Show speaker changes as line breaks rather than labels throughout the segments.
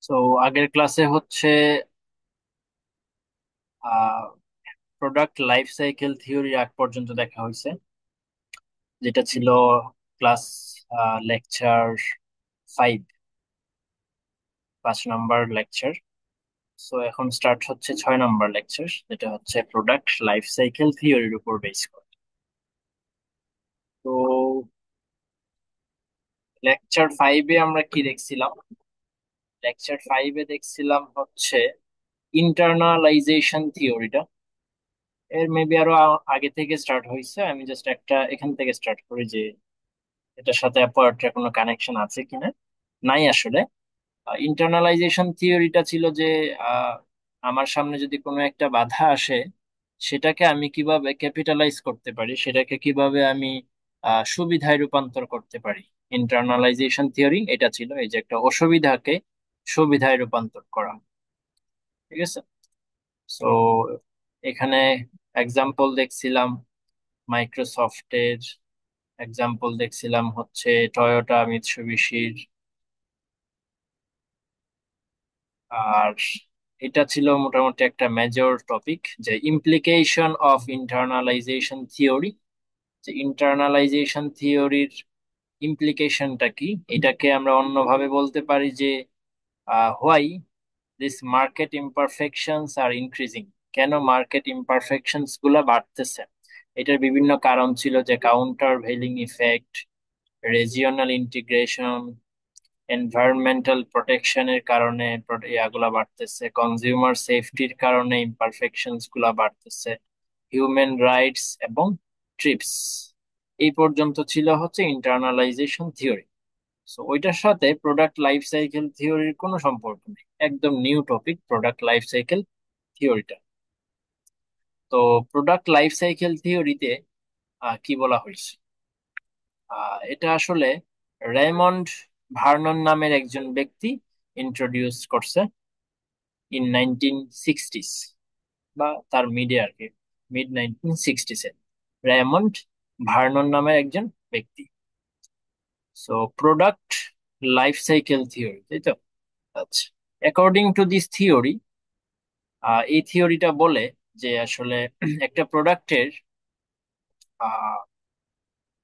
তো আগের ক্লাসে হচ্ছে প্রোডাক্ট লাইফ সাইকেল থিওরি আগ পর্যন্ত দেখা হয়েছে, যেটা ছিল ক্লাস লেকচার 5, 5 নম্বর লেকচার। সো এখন স্টার্ট হচ্ছে 6 নম্বর লেকচার, যেটা হচ্ছে প্রোডাক্ট লাইফ সাইকেল থিওরির উপর বেস করে। তো লেকচার 5-এ আমরা কি দেখছিলাম? লেকচার 5-এ দেখছিলাম হচ্ছে ইন্টারনালাইজেশন থিওরিটা। এর মেবি আরো আগে থেকে স্টার্ট হয়েছে, আমি জাস্ট একটা এখান থেকে স্টার্ট করি যে এটার সাথে অ্যাপার্টের কোনো কানেকশন আছে কিনা। নাই আসলে। ইন্টারনালাইজেশন থিওরিটা ছিল যে আহ, আমার সামনে যদি কোনো একটা বাধা আসে, সেটাকে আমি কিভাবে ক্যাপিটালাইজ করতে পারি, সেটাকে কিভাবে আমি সুবিধায় রূপান্তর করতে পারি। ইন্টারনালাইজেশন থিওরি এটা ছিল, এই যে একটা অসুবিধাকে সুবিধায় রূপান্তর করা। ঠিক আছে। সো এখানে এক্সাম্পল দেখছিলাম মাইক্রোসফটের, এক্সাম্পল দেখছিলাম হচ্ছে টয়োটা মিৎসুবিশির। আর এটা ছিল মোটামুটি একটা মেজর টপিক, যে ইমপ্লিকেশন অফ ইন্টারনালাইজেশন থিওরি। যে ইন্টারনালাইজেশন থিওরির ইমপ্লিকেশনটা কি, এটাকে আমরা অন্যভাবে বলতে পারি যে why this market imperfections are increasing. কেন মার্কেট ইমপারফেকশনস গুলা বাড়তেছে? এটার বিভিন্ন কারণ ছিল, যে countervailing effect, regional integration, environmental প্রোটেকশনের কারণে ইয়াগুলা বাড়তেছে, কনজিউমার সেফটির কারণে ইমপারফেকশনস গুলা বাড়তেছে, হিউম্যান রাইটস এবং ট্রিপস। এই পর্যন্ত ছিল হচ্ছে ইন্টারনালাইজেশন থিওরি। সো ওইটার সাথে প্রোডাক্ট লাইফ সাইকেল থিওরির কোনো সম্পর্ক নেই, একদম new topic product life cycle থিওরিটা। তো প্রোডাক্ট লাইফ সাইকেল থিওরিতে কি বলা হয়েছে? এটা আসলে রেমন্ড ভার্নন নামের একজন ব্যক্তি ইন্ট্রোডিউস করছে ইন 1960s, বা তার মিডে আর কি, মিড 1960s-এ। রেমন্ড ভার্নন নামের একজন ব্যক্তি। So product life cycle theory, তাই তো? আচ্ছা, অ্যাকর্ডিং টু দিস থিওরি, এই থিওরিটা বলে যে আসলে একটা প্রোডাক্টের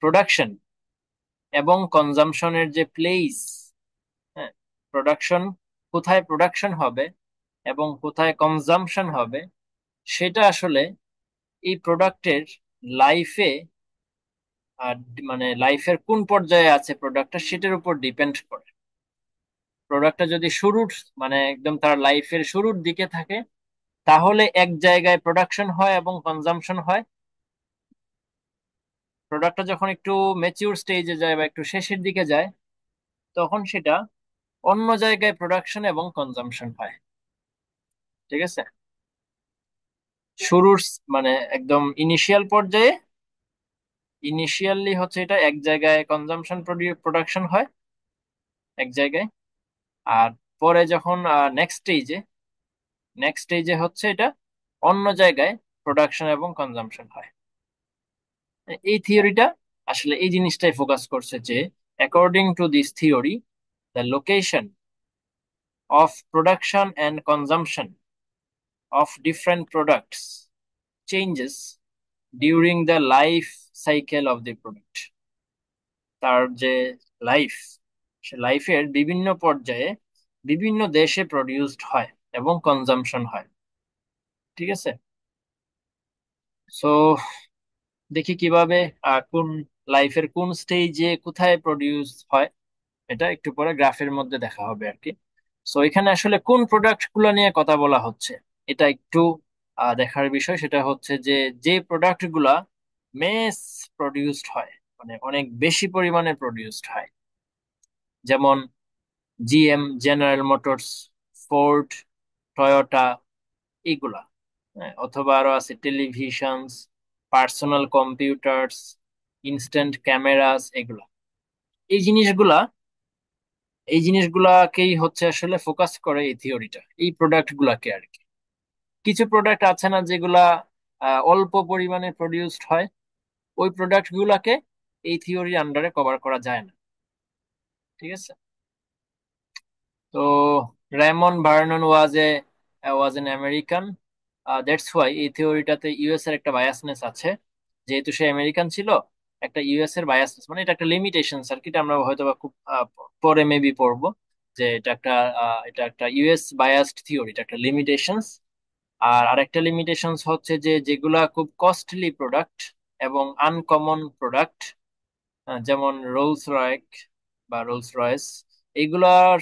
প্রোডাকশন এবং কনজাম্পশনের যে প্লেস, হ্যাঁ, প্রোডাকশন, কোথায় প্রোডাকশন হবে এবং কোথায় কনজাম্পশন হবে, সেটা আসলে এই প্রোডাক্টের লাইফে, মানে লাইফের কোন পর্যায়ে আছে প্রোডাক্টটা, সেটার উপর ডিপেন্ড করে। প্রোডাক্টটা যদি শুরুর, মানে একদম তার লাইফের শুরুর দিকে থাকে, তাহলে এক জায়গায় প্রোডাকশন হয় এবং কনজাম্পশন হয়। প্রোডাক্টটা যখন একটু ম্যাচিউর স্টেজে যায় বা একটু শেষের দিকে যায়, তখন সেটা অন্য জায়গায় প্রোডাকশন এবং কনজাম্পশন হয়। ঠিক আছে। শুরুর মানে একদম ইনিশিয়াল পর্যায়ে, ইনিশিয়ালি হচ্ছে এটা এক জায়গায় কনজাম্পশন প্রোডাকশন হয় এক জায়গায়। আর পরে যখন নেক্সট স্টেজে হচ্ছে এটা অন্য জায়গায় প্রোডাকশন এবং কনজাম্পশন হয়। এই থিওরিটা আসলে এই জিনিসটাই ফোকাস করছে, যে according to this theory, the location of production and consumption of different products changes during the life cycle of the product. তার যে লাইফ, সে লাইফের বিভিন্ন পর্যায়ে বিভিন্ন দেশে প্রডিউসড হয় এবং কনজাম্পশন হয়। ঠিক আছে। সো দেখি কিভাবে কোন লাইফের কোন স্টেজে কোথায় প্রডিউস হয়, এটা একটু পরে গ্রাফের মধ্যে দেখা হবে আর কি। সো এখানে আসলে কোন প্রোডাক্ট গুলো নিয়ে কথা বলা হচ্ছে, এটা একটু দেখার বিষয়। সেটা হচ্ছে যে যে প্রোডাক্ট গুলা মেস প্রডিউসড হয়, মানে অনেক বেশি পরিমাণে প্রডিউসড হয়, যেমন GM, general motors, Ford, Toyota, এইগুলা। হ্যাঁ, অথবা আরো আছে টেলিভিশনস, পার্সোনাল কম্পিউটার্স, ইনস্ট্যান্ট ক্যামেরাস, এগুলা। এই জিনিসগুলা, এই জিনিসগুলাকেই হচ্ছে আসলে ফোকাস করে এই থিওরিটা, এই প্রোডাক্ট গুলাকে আর কি। কিছু প্রোডাক্ট আছে না যেগুলা অল্প পরিমাণে প্রডিউসড হয়, ওই প্রোডাক্ট গুলাকে এই থিওরির আন্ডারে কভার করা যায় না। ঠিক আছে। তো Raymond Vernon was an American. That's why এই থিওরিটাতে ইউএস এর একটা বায়াসনেস আছে, যেহেতু সে আমেরিকান ছিল। একটা ইউএস এর বায়াসনেস মানে এটা একটা লিমিটেশন সার্কিট, আমরা হয়তো বা খুব পরে মেবি পড়বো যে এটা একটা ইউএস বায়াসড থিওরি, এটা একটা লিমিটেশনস। আর আরেকটা লিমিটেশনস হচ্ছে যে যেগুলা খুব কস্টলি প্রোডাক্ট এবং আনকমন প্রোডাক্ট, যেমন রোলস রয়েক বা রোলস রয়েস, এইগুলার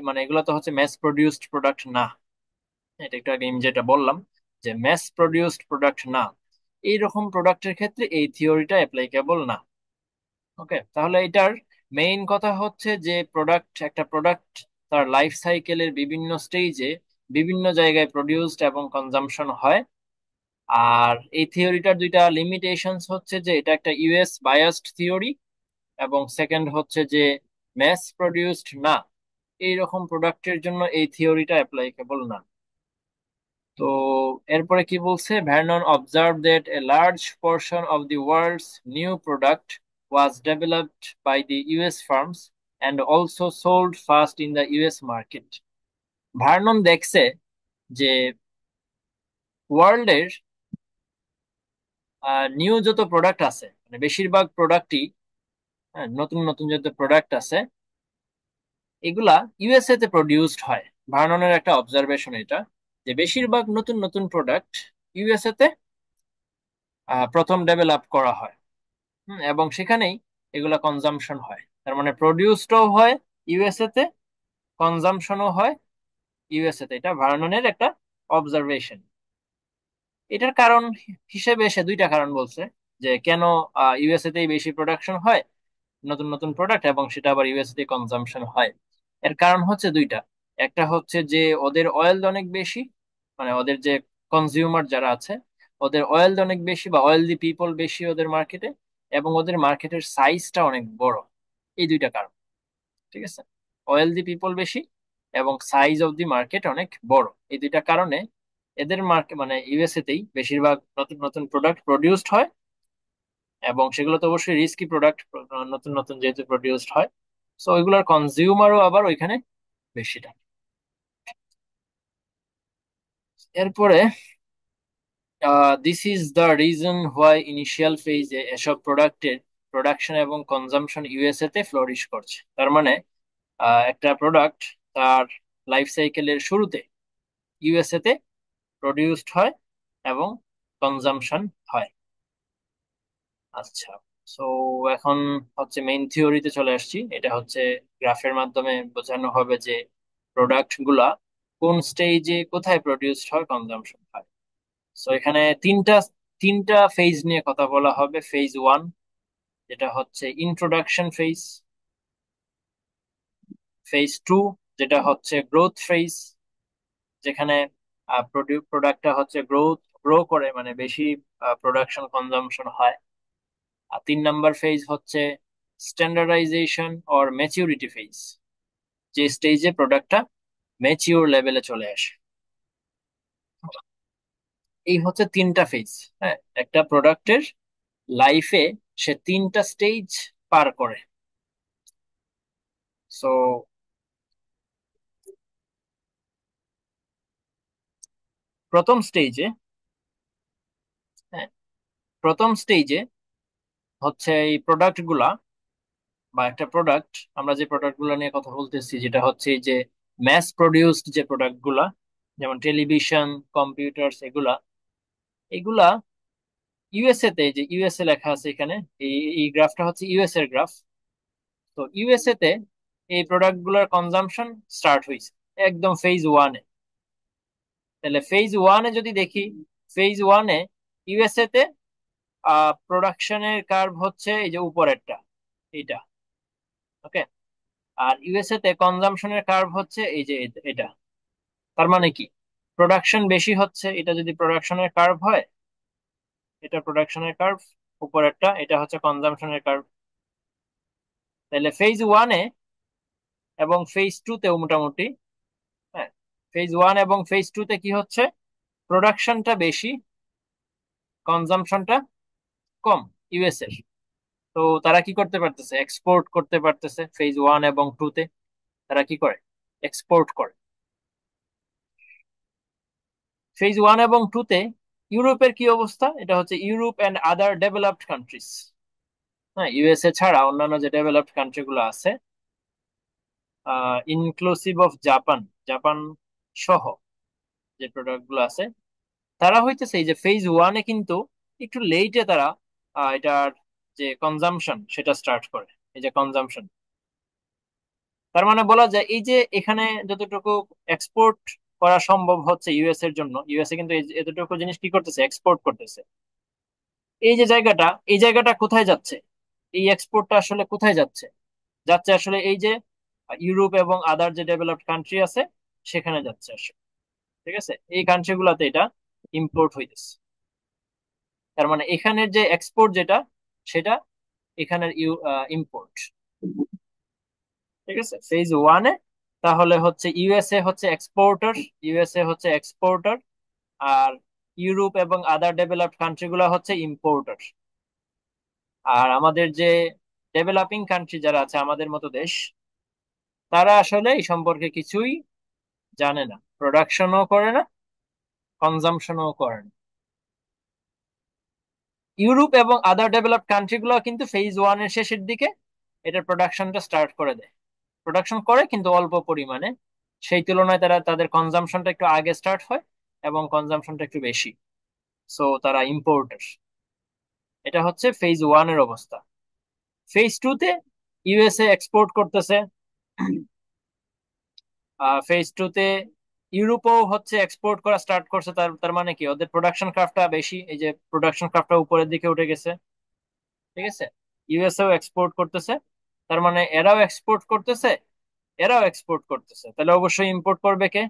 মানে এগুলা তো হচ্ছে ম্যাস প্রডিউসড প্রোডাক্ট না। এটা একটু আগে আমি যেটা বললাম যে ম্যাস প্রডিউসড প্রোডাক্ট না, এইরকম প্রোডাক্টের ক্ষেত্রে এই থিওরিটা অ্যাপ্লিকেবল না। ওকে, তাহলে এটার মেইন কথা হচ্ছে যে একটা প্রোডাক্ট তার লাইফ সাইকেলের বিভিন্ন স্টেজে বিভিন্ন জায়গায় প্রডিউসড এবং কনজাম্পশন হয়। আর এই থিওরিটার দুইটা লিমিটেশনস হচ্ছে যে এটা একটা ইউএস বায়াসড থিওরি, এবং সেকেন্ড হচ্ছে যে ম্যাস প্রডিউসড না, এইরকম প্রোডাক্টের জন্য এই থিওরিটা অ্যাপ্লাইকেবল না। তো এরপরে কি বলছে, Vernon observed that a large portion of the world's new product was developed by the US firms and also sold first in the US market. Vernon দেখছে যে ওয়ার্ল্ডের নিউ যত প্রোডাক্ট আছে, মানে বেশিরভাগ প্রোডাক্টই, নতুন নতুন যত প্রোডাক্ট আছে, এগুলা ইউএসএ তে প্রডিউসড হয়। ভার্ননের একটা অবজারভেশন এটা, যে বেশিরভাগ নতুন নতুন প্রোডাক্ট ইউএসএ তে প্রথম ডেভেলপ করা হয়। এবং সেখানেই এগুলা কনজাম্পশন হয়, তার মানে প্রডিউসডও হয় ইউএসএ তে, কনজাম্পশনও হয় ইউএসএ তে। এটা ভার্ননের একটা অবজারভেশন। এটার কারণ হিসেবে সে দুইটা কারণ বলছে, যে কেন ইউএসএ তেই বেশি প্রোডাকশন হয় নতুন নতুন প্রোডাক্ট, এবং সেটা আবার ইউএসএ তে কনজাম্পশন হয়। এর কারণ হচ্ছে দুইটা। একটা হচ্ছে যে ওদের অয়েল অনেক বেশি, মানে ওদের যে কনজিউমার যারা আছে, ওদের অয়েল অনেক বেশি বা অয়েলদি পিপল বেশি ওদের মার্কেটে, এবং ওদের মার্কেটের সাইজটা অনেক বড়। এই দুইটা কারণ, ঠিক আছে। অয়েলদি পিপল বেশি এবং সাইজ অফ দি মার্কেট অনেক বড়, এই দুইটা কারণে এদের মার্কেট মানে ইউএসএ তেই বেশিরভাগ নতুন নতুন প্রোডাক্ট প্রডিউসড হয়, এবং সেগুলো তো অবশ্যই রিস্কি প্রোডাক্ট, নতুন নতুন যেহেতু প্রডিউসড হয়, সো ওইগুলোর কনজিউমারও আবার ওইখানে বেশি থাকে। এরপরে this is the reason why initial ফেজে এসব প্রোডাক্টের প্রোডাকশন এবং কনজাম্পশন ইউএসএ তে ফ্লোরিশ করছে। তার মানে একটা প্রোডাক্ট তার লাইফ সাইকেলের শুরুতে ইউএসএ তে প্রডিউসড হয় এবং কনজাম্পশন হয়। আচ্ছা, সো এখন হচ্ছে মেইন থিওরিতে চলে আসছি। এটা হচ্ছে গ্রাফের মাধ্যমে বোঝানো হবে যে প্রোডাক্ট গুলা কোন স্টেজে কোথায় প্রডিউসড হয়, কনজাম্পশন হয়। সো এখানে তিনটা তিনটা ফেজ নিয়ে কথা বলা হবে। ফেজ ওয়ান, যেটা হচ্ছে ইন্ট্রোডাকশন ফেজ। ফেজ টু, যেটা হচ্ছে গ্রোথ ফেজ, যেখানে প্রোডাক্টটা হচ্ছে গ্রো করে, মানে বেশি প্রোডাকশন কনজাম্পশন হয়। আর 3 নাম্বার ফেজ হচ্ছে স্ট্যান্ডার্ডাইজেশন অর ম্যাচিউরিটি ফেজ, যে স্টেজে প্রোডাক্টটা ম্যাচিওর লেভেলে চলে আসে। এই হচ্ছে তিনটা ফেজ। হ্যাঁ, একটা প্রোডাক্টের লাইফে সে তিনটা স্টেজ পার করে। সো প্রথম স্টেজে, হ্যাঁ, প্রথম স্টেজে হচ্ছে এই প্রোডাক্ট গুলা, বা একটা প্রোডাক্ট, আমরা যে প্রোডাক্ট গুলা নিয়ে কথা বলতেছি, যেটা হচ্ছে এই যে ম্যাস প্রডিউসড যে প্রোডাক্ট গুলা, যেমন টেলিভিশন, কম্পিউটার্স, এগুলা এগুলা ইউএসএ তে, যে ইউএসএ লেখা আছে এখানে, এই গ্রাফটা হচ্ছে ইউএস এর গ্রাফ। তো ইউএসএ তে এই প্রোডাক্ট গুলার কনজাম্পশন স্টার্ট হয়েছে একদম ফেজ ওয়ানে। তাহলে ফেজ ওয়ানে যদি দেখি, ফেজ ওয়ানে ইউএসএ তে প্রোডাকশনের কার্ভ হচ্ছে এই যে উপরেরটা, এইটা। ওকে, আর ইউএসএ তে কনজাম্পশনের কার্ভ হচ্ছে এই যে এটা। তার মানে কি, প্রোডাকশন বেশি হচ্ছে, এটা যদি প্রোডাকশনের কার্ভ হয়, এটা প্রোডাকশনের কার্ভ উপরেরটা, এটা হচ্ছে কনজাম্পশনের কার্ভ। তাহলে ফেজ ওয়ানে এবং ফেজ টু তেও মোটামুটি, হ্যাঁ, ফেজ ওয়ান এবং ফেজ টু তে কি হচ্ছে, প্রোডাকশনটা বেশি, কনজাম্পশনটা কম ইউএস এর। তো তারা কি করতে পারতেছে, এক্সপোর্ট করতে পারতেছে। ফেজ ওয়ান এবং টু তে তারা কি করে, এক্সপোর্ট করে। ফেজ 1 এবং 2-তে ইউরোপের কি অবস্থা? এটা হচ্ছে Europe and other developed countries. হ্যাঁ, ইউএসএ ছাড়া অন্যান্য যে ডেভেলপড কান্ট্রি গুলো আছে, ইনক্লুসিভ অফ জাপান, জাপান সহ যে প্রোডাক্ট গুলো আছে, তারা হইতেছে এই যে ফেজ 1-এ কিন্তু একটু লেটে তারা এটার যে কনজাম্পশন সেটা স্টার্ট করে। এই যে কনজাম্পশন, তার মানে বলা যায় এই যে এখানে যতটুকু এক্সপোর্ট করা সম্ভব হচ্ছে ইউএস এর জন্য, ইউএসএ কিন্তু এতটুকু জিনিস কি করতেছে, এক্সপোর্ট করতেছে। এই যে জায়গাটা, এই জায়গাটা কোথায় যাচ্ছে? এই এক্সপোর্টটা আসলে কোথায় যাচ্ছে? যাচ্ছে আসলে এই যে ইউরোপ এবং আদার যে ডেভেলপড কান্ট্রি আছে সেখানে যাচ্ছে আসলে। ঠিক আছে, এই কান্ট্রি গুলাতে এটা ইম্পোর্ট হইতেছে। তার মানে এখানের যে এক্সপোর্ট যেটা, সেটা এখানের ইম্পোর্ট। ঠিক আছে, ফেজ 1-এ তাহলে হচ্ছে ইউএসএ হচ্ছে এক্সপোর্টার, ইউএসএ হচ্ছে এক্সপোর্টার, আর ইউরোপ এবং আদার ডেভেলপড কান্ট্রি গুলা হচ্ছে ইম্পোর্টার। আর আমাদের যে ডেভেলপিং কান্ট্রি যারা আছে আমাদের মতো দেশ, তারা আসলে এই সম্পর্কে কিছুই জানে না, প্রোডাকশনও করে না, কনজাম্পশনও করে না। ইউরোপ এবং আদার ডেভেলপড কান্ট্রি গুলো কিন্তু ফেজ 1-এর শেষের দিকে এটার প্রোডাকশনটা স্টার্ট করে দেয়। প্রোডাকশন করে কিন্তু অল্প পরিমাণে, সেই তুলনায় তারা তাদের কনজাম্পশনটা একটু আগে স্টার্ট হয় এবং কনজাম্পশনটা একটু বেশি। সো তারা ইম্পোর্টার। এটা হচ্ছে ফেজ 1-এর অবস্থা। ফেজ 2-তে ইউএসএ এক্সপোর্ট করতেছে। ফেজ 2-তে ইউরোপও হচ্ছে এক্সপোর্ট করা স্টার্ট করছে। তার তার মানে কি, ওদের প্রোডাকশন ক্রাফটটা বেশি, এই যে প্রোডাকশন ক্রাফটটা উপরের দিকে উঠে গেছে। ঠিক আছে, ইউএসএও এক্সপোর্ট করতেছে, তার মানে এরাও এক্সপোর্ট করতেছে, এরাও এক্সপোর্ট করতেছে, তাহলে অবশ্যই ইম্পোর্ট করবে কে?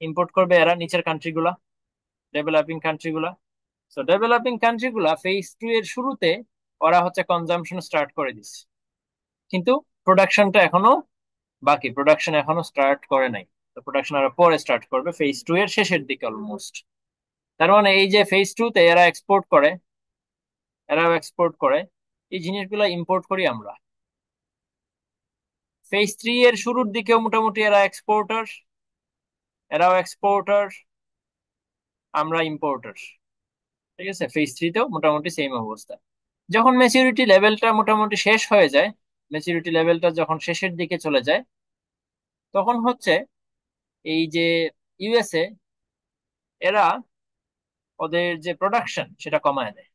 ইম্পোর্ট করবে এরা, নিচের কান্ট্রি গুলা, ডেভেলপিং কান্ট্রি গুলা। তো ডেভেলপিং কান্ট্রি গুলা ফেজ 2 এর শুরুতে ওরা হচ্ছে কনজাম্পশন স্টার্ট করে দিচ্ছে, কিন্তু প্রোডাকশনটা এখনো বাকি, প্রোডাকশন এখনো স্টার্ট করে নাই। তো প্রোডাকশন আরো পরে স্টার্ট করবে, ফেজ 2 এর শেষের দিকে অলমোস্ট। তার মানে এই যে ফেজ 2-তে এরা এক্সপোর্ট করে, এরাও এক্সপোর্ট করে, এই জিনিসগুলো ইম্পোর্ট করি আমরা। ফেজ 3 এর শুরুর দিকেও মোটামুটি এরা এক্সপোর্টার, এরাও এক্সপোর্টার, আমরা ইম্পোর্টার। ঠিক আছে, ফেজ 3-তেও মোটামুটি সেম অবস্থা। যখন ম্যাচুরিটি লেভেলটা মোটামুটি শেষ হয়ে যায়, ম্যাচুরিটি লেভেলটা যখন শেষের দিকে চলে যায়, তখন হচ্ছে এই যে ইউএসএ, এরা ওদের যে প্রোডাকশন সেটা কমায় দেয়।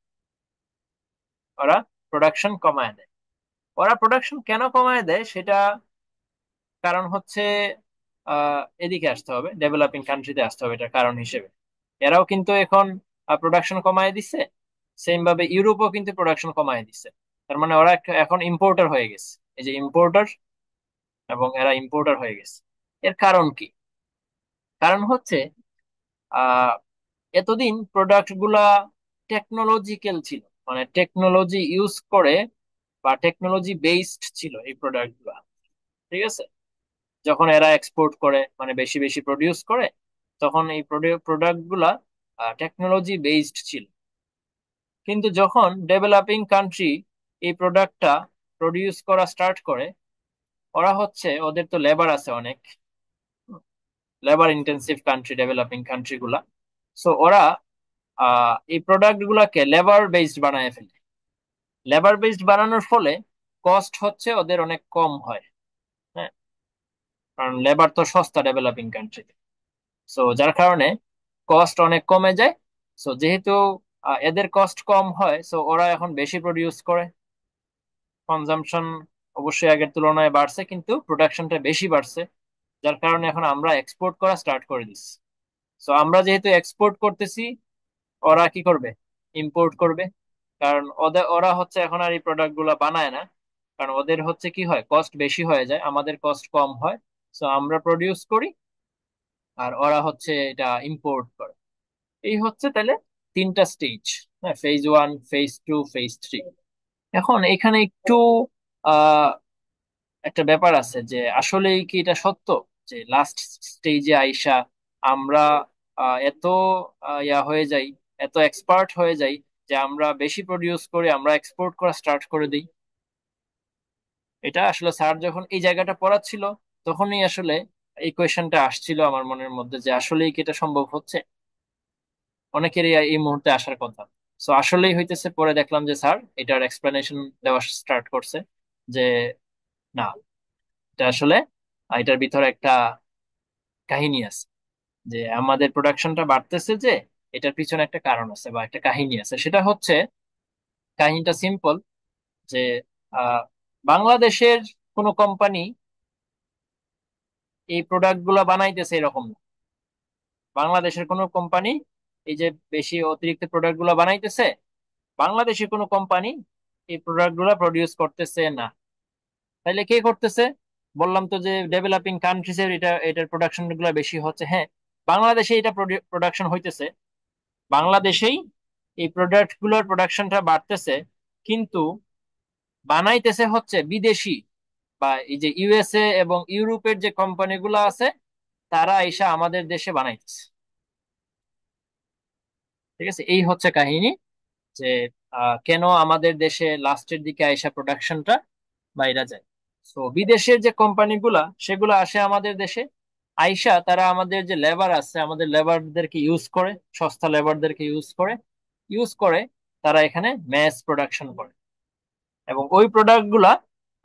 ওরা প্রোডাকশন কমায় দেয়। ওরা প্রোডাকশন কেন কমায় দেয় সেটা কারণ হচ্ছে, এদিকে আসতে হবে, ডেভেলপিং কান্ট্রিতে আসতে হবে এটার কারণ হিসেবে। এরাও কিন্তু এখন প্রোডাকশন কমায় দিচ্ছে, সেম ভাবে ইউরোপও কিন্তু প্রোডাকশন কমায় দিচ্ছে। তার মানে ওরা এখন ইম্পোর্টার হয়ে গেছে, এই যে ইম্পোর্টার, এবং এরা ইম্পোর্টার হয়ে গেছে। এর কারণ কি? কারণ হচ্ছে আহ এতদিন প্রোডাক্ট গুলা টেকনোলজিক্যাল ছিল, মানে টেকনোলজি ইউজ করে বা টেকনোলজি বেসড ছিল এই প্রোডাক্ট গুলা। ঠিক আছে, যখন এরা এক্সপোর্ট করে মানে বেশি বেশি প্রডিউস করে, তখন এই প্রোডাক্ট গুলা টেকনোলজি বেসড ছিল। কিন্তু যখন ডেভেলপিং কান্ট্রি এই প্রোডাক্টটা প্রডিউস করা স্টার্ট করে, ওরা হচ্ছে ওদের তো লেবার আছে অনেক, labour intensive country developing country গুলা। সো ওরা এই প্রোডাক্ট গুলাকে লেবার বেসড বানায় ফেলে। লেবার বেসড বানানোর ফলে কস্ট হচ্ছে ওদের অনেক কম হয়। হ্যাঁ, কারণ লেবার তো সস্তা ডেভেলপিং কান্ট্রিতে। সো যার কারণে কস্ট অনেক কমে যায়। সো যেহেতু এদের কস্ট কম হয়, সো ওরা এখন বেশি প্রডিউস করে। কনজাম্পশন অবশ্যই আগের তুলনায় বাড়ছে, কিন্তু প্রোডাকশনটা বেশি বাড়ছে, যার কারণে এখন আমরা এক্সপোর্ট করা স্টার্ট করে দিচ্ছি। সো আমরা যেহেতু এক্সপোর্ট করতেছি, ওরা কি করবে? ইম্পোর্ট করবে। কারণ ওরা হচ্ছে এখন আর এই প্রোডাক্ট গুলা বানায় না, কারণ ওদের হচ্ছে কি হয়, কস্ট বেশি হয়ে যায়, আমাদের কস্ট কম হয়। সো আমরা প্রডিউস করি, আর ওরা হচ্ছে এটা ইম্পোর্ট করে। এই হচ্ছে তাহলে তিনটা স্টেজ। হ্যাঁ, ফেজ 1, ফেজ 2, ফেজ 3। এখন এখানে একটু আহ একটা ব্যাপার আছে যে আসলেই কি এটা সত্য যে লাস্ট স্টেজে আইসা আমরা এত ইয়া হয়ে যাই, এত এক্সপার্ট হয়ে যাই যে আমরা বেশি প্রডিউস করে আমরা এক্সপোর্ট করা স্টার্ট করে দিই? এটা আসলে স্যার যখন এই জায়গাটা পড়াচ্ছিল, তখনই আসলে এই কোয়েশ্চেনটা আসছিল আমার মনের মধ্যে যে আসলেই কি এটা সম্ভব হচ্ছে। অনেকেরই এই মুহূর্তে আসার কথা। সো আসলেই হইতেছে, পরে দেখলাম যে স্যার এটার এক্সপ্লেনেশন দেওয়া স্টার্ট করছে যে না, এটা আসলে এটার ভিতরে একটা কাহিনী আছে, যে আমাদের প্রোডাকশনটা বাড়তেছে, যে এটার পিছনে একটা কারণ আছে বা একটা কাহিনী আছে। সেটা হচ্ছে, কাহিনীটা সিম্পল, যে আহ, বাংলাদেশের কোনো কোম্পানি এই প্রোডাক্ট গুলা বানাইতেছে এরকম না। বাংলাদেশের কোনো কোম্পানি এই যে বেশি অতিরিক্ত প্রোডাক্ট গুলা বানাইতেছে, বাংলাদেশি কোনো কোম্পানি এই প্রোডাক্ট গুলা প্রডিউস করতেছে না। তাইলে কে করতেছে? বললাম তো যে ডেভেলপিং কান্ট্রিজ এর এটার প্রোডাকশন গুলা বেশি হচ্ছে। হ্যাঁ, বাংলাদেশে এটা প্রোডাকশন হইতেছে, বাংলাদেশেই এই প্রোডাক্ট গুলোর প্রোডাকশনটা বাড়তেছে, কিন্তু বানাইতেছে হচ্ছে বিদেশি বা এই যে ইউএসএ এবং ইউরোপের যে কোম্পানিগুলো আছে, তারা এসে আমাদের দেশে বানাইতেছে। ঠিক আছে, এই হচ্ছে কাহিনী, যে কেন আমাদের দেশে লাস্টের দিকে আইসা প্রোডাকশনটা বাইরা যায়। তো বিদেশের যে কোম্পানিগুলা সেগুলো আসে আমাদের দেশে, আইসা তারা আমাদের যে লেবার আছে, আমাদের লেবারদেরকে ইউজ করে, সস্তা লেবারদেরকে ইউজ করে তারা এখানে ম্যাস প্রোডাকশন করে, এবং ওই প্রোডাক্ট গুলা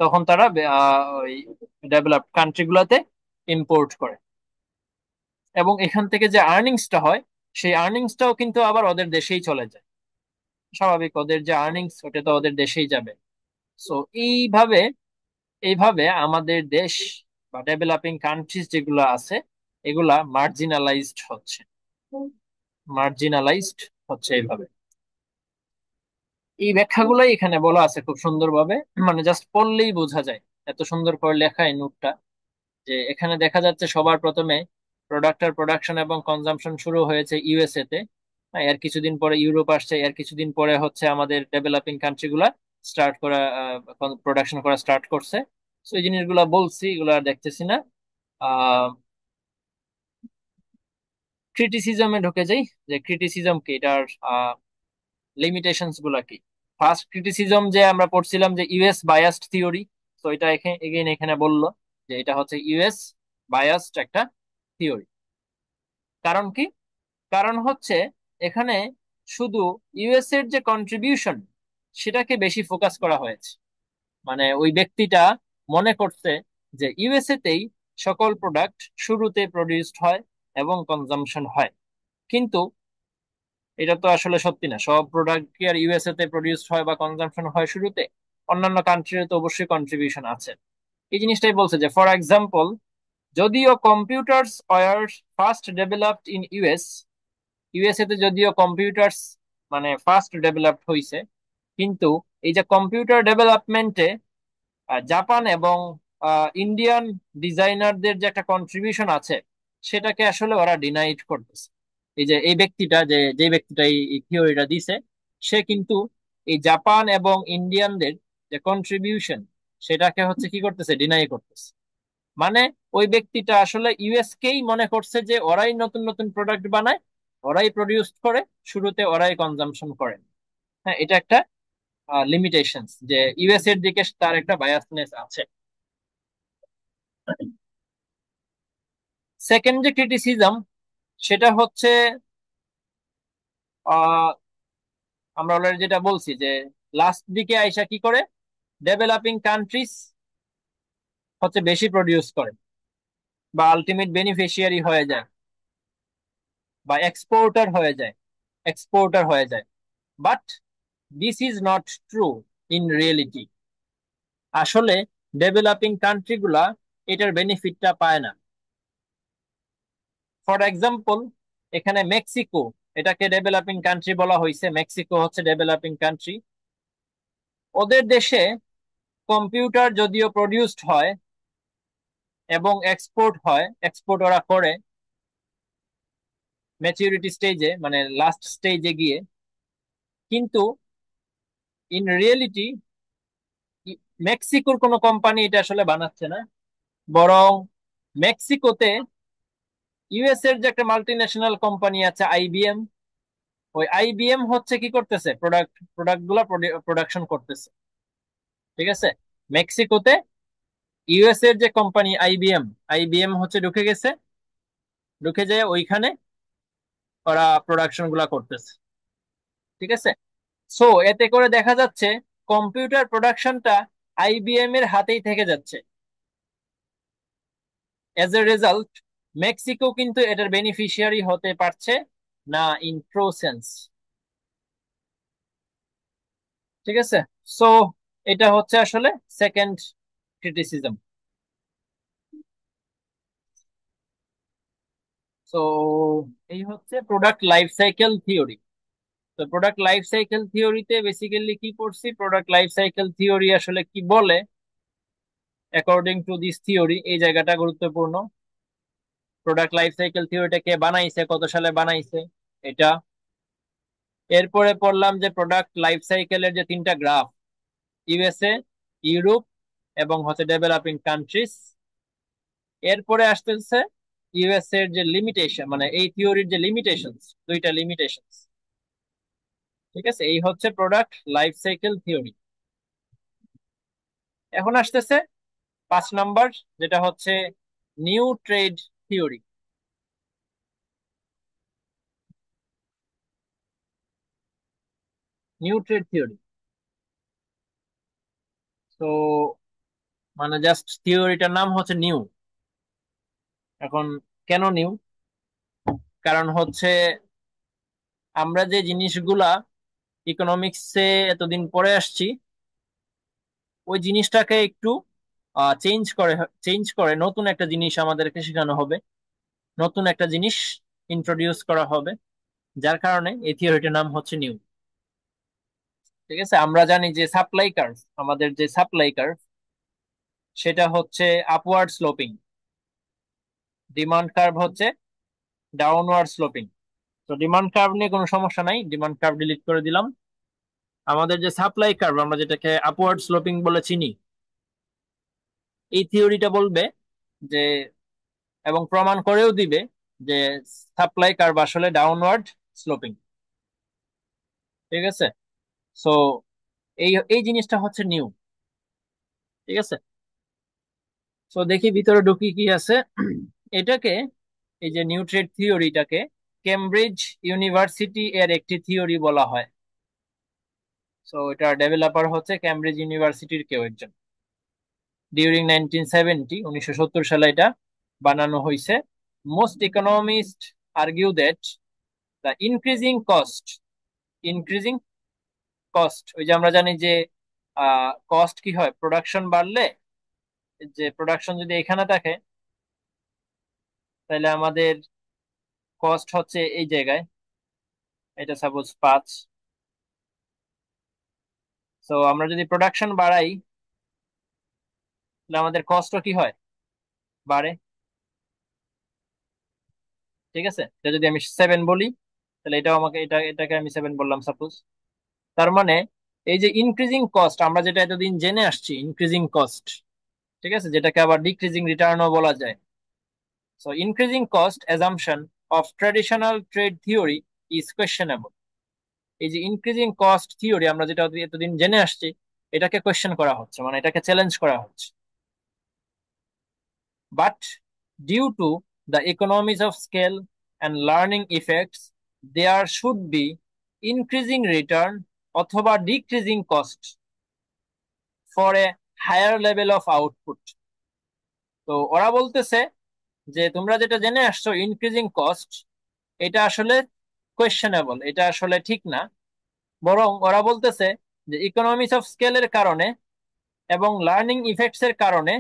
তখন তারা ওই ডেভেলপড কান্ট্রি গুলাতে ইম্পোর্ট করে, এবং এখান থেকে যে আর্নিংসটা হয়, সেই আর্নিংসটাও কিন্তু আবার ওদের দেশেই চলে যায়। স্বাভাবিক, ওদের যে আর্নিংস ওটা তো ওদের দেশেই যাবে। সো এইভাবে এইভাবে আমাদের দেশ বা ডেভেলপিং কান্ট্রিজ যেগুলো আছে, এগুলা মার্জিনালাইজড হচ্ছে এইভাবে। এই ব্যাখ্যাগুলাই এখানে বলা আছে খুব সুন্দরভাবে, মানে জাস্ট পড়লেই বোঝা যায়, এত সুন্দর করে লেখা এই নোটটা। যে এখানে দেখা যাচ্ছে সবার প্রথমে প্রোডাক্টের প্রোডাকশন এবং কনজাম্পশন শুরু হয়েছে ইউএসএ তে। এর কিছুদিন পরে ইউরোপ আসছে, এর কিছুদিন পরে হচ্ছে আমাদের ডেভেলপিং কান্ট্রি গুলা স্টার্ট করা, প্রোডাকশন করা স্টার্ট করছে। তো এই জিনিসগুলা বলছি, এগুলো আর দেখতেছি না। আহ ক্রিটিসিজমে ঢুকে যাই, যে ক্রিটিসিজম কি, এটার লিমিটেশনস গুলা কি। ফার্স্ট ক্রিটিসিজম যে আমরা পড়ছিলাম যে ইউএস বায়াসড থিওরি, তো এটা এগেইন এখানে বললো যে এটা হচ্ছে ইউএস বায়াসড একটা থিওরি। কারণ কি? কারণ হচ্ছে এখানে শুধু ইউএস এর যে কন্ট্রিবিউশন, সেটাকে বেশি ফোকাস করা হয়েছে। মানে ওই ব্যক্তিটা মনে করছে যে ইউএসএ তেই সকল প্রোডাক্ট শুরুতে প্রডিউসড হয় এবং কনজাম্পশন হয়, কিন্তু এটা তো আসলে সত্যি না। সব প্রোডাক্ট কি আর ইউএসএ তে প্রডিউসড হয় বা কনজাম্পশন হয় শুরুতে? অন্যান্য কান্ট্রির তো অবশ্যই কন্ট্রিবিউশন আছে। এই জিনিসটাই বলছে যে ফর এক্সাম্পল, যদিও computers were first developed in USA তে যদিও কম্পিউটার্স মানে ফার্স্ট ডেভেলপড হয়েছে, কিন্তু এই যে কম্পিউটার ডেভেলপমেন্টে জাপান এবং ইন্ডিয়ান ডিজাইনারদের যে একটা কন্ট্রিবিউশন আছে, সেটাকে আসলে ওরা ডিনাইট করতেছে। এই যে এই ব্যক্তিটা, যে ব্যক্তিটা এই থিওরিটা দিছে, সে কিন্তু এই জাপান এবং ইন্ডিয়ানদের যে কন্ট্রিবিউশন, সেটাকে হচ্ছে কি করতেছে, ডিনাই করতেছে। মানে ওই ব্যক্তিটা আসলে ইউএস কেই মনে করছে যে ওরাই নতুন নতুন প্রোডাক্ট বানায়, ওরাই প্রডিউস করে, শুরুতে ওরাই কনজাম্পশন করে। হ্যাঁ, এটা একটা লিমিটেশনস, যে ইউএস এর দিকে তার একটা বায়াসনেস আছে। সেকেন্ড যে ক্রিটিসিজম, সেটা হচ্ছে আহ, আমরা অলরেডি যেটা বলছি, যে লাস্ট দিকে আইসা কি করে ডেভেলপিং কান্ট্রিজ হচ্ছে বেশি প্রডিউস করে বা আলটিমেট বেনিফিশিয়ারি হয়ে যায় বা এক্সপোর্টার হয়ে যায়। But this is not true in reality. আসলে ডেভেলপিং কান্ট্রি গুলা এটার বেনিফিটটা পায় না। ফর এক্সাম্পল, এখানে মেক্সিকো, এটাকে ডেভেলপিং কান্ট্রি বলা হয়েছে, মেক্সিকো হচ্ছে ডেভেলপিং কান্ট্রি। ওদের দেশে কম্পিউটার যদিও প্রডিউসড হয় এবং এক্সপোর্ট ওরা করে ম্যাচিউরিটি স্টেজে, মানে লাস্ট স্টেজে গিয়ে, কিন্তু ইন রিয়েলিটি মেক্সিকোর কোনো কোম্পানি এটা আসলে বানাচ্ছে না। বরং মেক্সিকোতে ইউএস এর যে একটা মাল্টি ন্যাশনাল কোম্পানি আছে আইবিএম, ওই আইবিএম হচ্ছে কি করতেছে, প্রোডাক্ট গুলা প্রোডাকশন করতেছে। ঠিক আছে, মেক্সিকোতে ইউএস এর যে কোম্পানি আইবিএম হচ্ছে ঢুকে গেছে, ঢুকে যায় ওইখানে ওরা প্রোডাকশন গুলা করতেছে। ঠিক আছে। সো এতে করে দেখা যাচ্ছে কম্পিউটার প্রোডাকশনটা আইবিএম এর হাতেই থেকে যাচ্ছে। এজ এ রেজাল্ট মেক্সিকো কিন্তু এটার বেনিফিশিয়ারি হতে পারছে না ইন ট্রু সেন্স। ঠিক আছে। সো এটা হচ্ছে আসলে সেকেন্ড ক্রিটিসিজম। সো এই হচ্ছে প্রোডাক্ট লাইফ সাইকেল থিওরি। তো প্রোডাক্ট লাইফ সাইকেল থিওরিতে বেসিক্যালি কি পড়ছি, প্রোডাক্ট লাইফ সাইকেল থিওরি আসলে কি বলে অ্যাকর্ডিং টু দিস থিওরি, এই জায়গাটা গুরুত্বপূর্ণ। প্রোডাক্ট লাইফ সাইকেল থিওরিটা কে বানাইছে, কত সালে বানাইছে, এটা। এরপরে পড়লাম যে প্রোডাক্ট লাইফ সাইকেলের যে তিনটা গ্রাফ, ইউএসএ, ইউরোপ এবং হচ্ছে ডেভেলপিং কান্ট্রিজ। এরপরে আসতেছে ইউএস এর যে লিমিটেশন, মানে এই থিওরির যে লিমিটেশনস, দুইটা লিমিটেশনস। ঠিক আছে, এই হচ্ছে প্রোডাক্ট লাইফ সাইকেল থিওরি। এখন আসতেছে 5 নাম্বার, যেটা হচ্ছে new trade theory. New trade theory, তো মানে জাস্ট থিওরিটার নাম হচ্ছে নিউ। এখন কেন নিউ? কারণ হচ্ছে আমরা যে জিনিসগুলা ইকোনমিক্সে এতদিন পড়ে আসছি, ওই জিনিসটাকে একটু চেঞ্জ করে নতুন একটা জিনিস আমাদেরকে শেখানো হবে, নতুন একটা জিনিস ইন্ট্রোডিউস করা হবে, যার কারণে এই থিওরিটার নাম হচ্ছে নিউ। ঠিক আছে, আমরা জানি যে সাপ্লাই কার্ভ, আমাদের যে সাপ্লাই কার্ভ সেটা হচ্ছে আপওয়ার্ড স্লোপিং, ডিমান্ড কার্ভ হচ্ছে ডাউনওয়ার্ড স্লোপিং। তো ডিমান্ড কার্ভ নিয়ে কোনো সমস্যা নাই, ডিমান্ড কার্ভ ডিলিট করে দিলাম। আমাদের যে সাপ্লাই কার্ভ, আমরা যেটাকে আপওয়ার্ড স্লোপিং বলে চিনি, এই থিওরিটা বলবে যে, এবং প্রমাণ করেও দিবে যে সাপ্লাই কার্ভ আসলে ডাউনওয়ার্ড স্লোপিং। ঠিক আছে। সো এই এই জিনিসটা হচ্ছে নিউ। ঠিক আছে। সো দেখি ভিতরে ঢুকি কি আছে। এটাকে, এই যে নিউ ট্রেড থিওরিটাকে কেমব্রিজ ইউনিভার্সিটি এর একটি থিওরি বলা হয়। সো এটা ডেভেলপার হচ্ছে কেমব্রিজ ইউনিভার্সিটির কেউ একজন। ডিউরিং 1970 সালে এটা বানানো হয়েছে। Most economist argue that the increasing cost, ওই যে আমরা জানি যে কস্ট কি হয়, প্রোডাকশন বাড়লে, যে প্রোডাকশন যদি এখানে থাকে তাহলে আমাদের কস্ট হচ্ছে এই জায়গায়, এটা সাপোজ 5। তো আমরা যদি প্রোডাকশন বাড়াই তাহলে আমাদের কস্টও কি হয়, বাড়ে। ঠিক আছে, এটা যদি আমি 7 বলি তাহলে এটাও আমাকে, এটাকে আমি 7 বললাম সাপোজ। তার মানে এই যে ইনক্রিজিং কস্ট, আমরা যেটা এতদিন জেনে আসছি ইনক্রিজিং কস্ট, ঠিক আছে, যেটাকে আবার ডিক্রিজিং রিটার্নও বলা যায়। So increasing cost assumption of traditional trade theory is questionable. এই যে ইনক্রিজিং কস্ট থিওরি আমরা যেটা এতদিন জেনে আসছি, এটাকে কোয়েশ্চেন করা হচ্ছে, মানে এটাকে চ্যালেঞ্জ করা হচ্ছে। But due to the economies of scale and learning effects there should be increasing return অথবা decreasing cost for a higher level of output. তো ওরা বলতেছে যে তোমরা যেটা জেনে আসছো ইনক্রিজিং কস্ট, এটা আসলে কোয়েশ্চেনেবল, এটা আসলে ঠিক না। বরং ওরা বলতেছে যে ইকোনমিক্স অফ স্কেলের কারণে এবং লার্নিং ইফেক্টস এর কারণে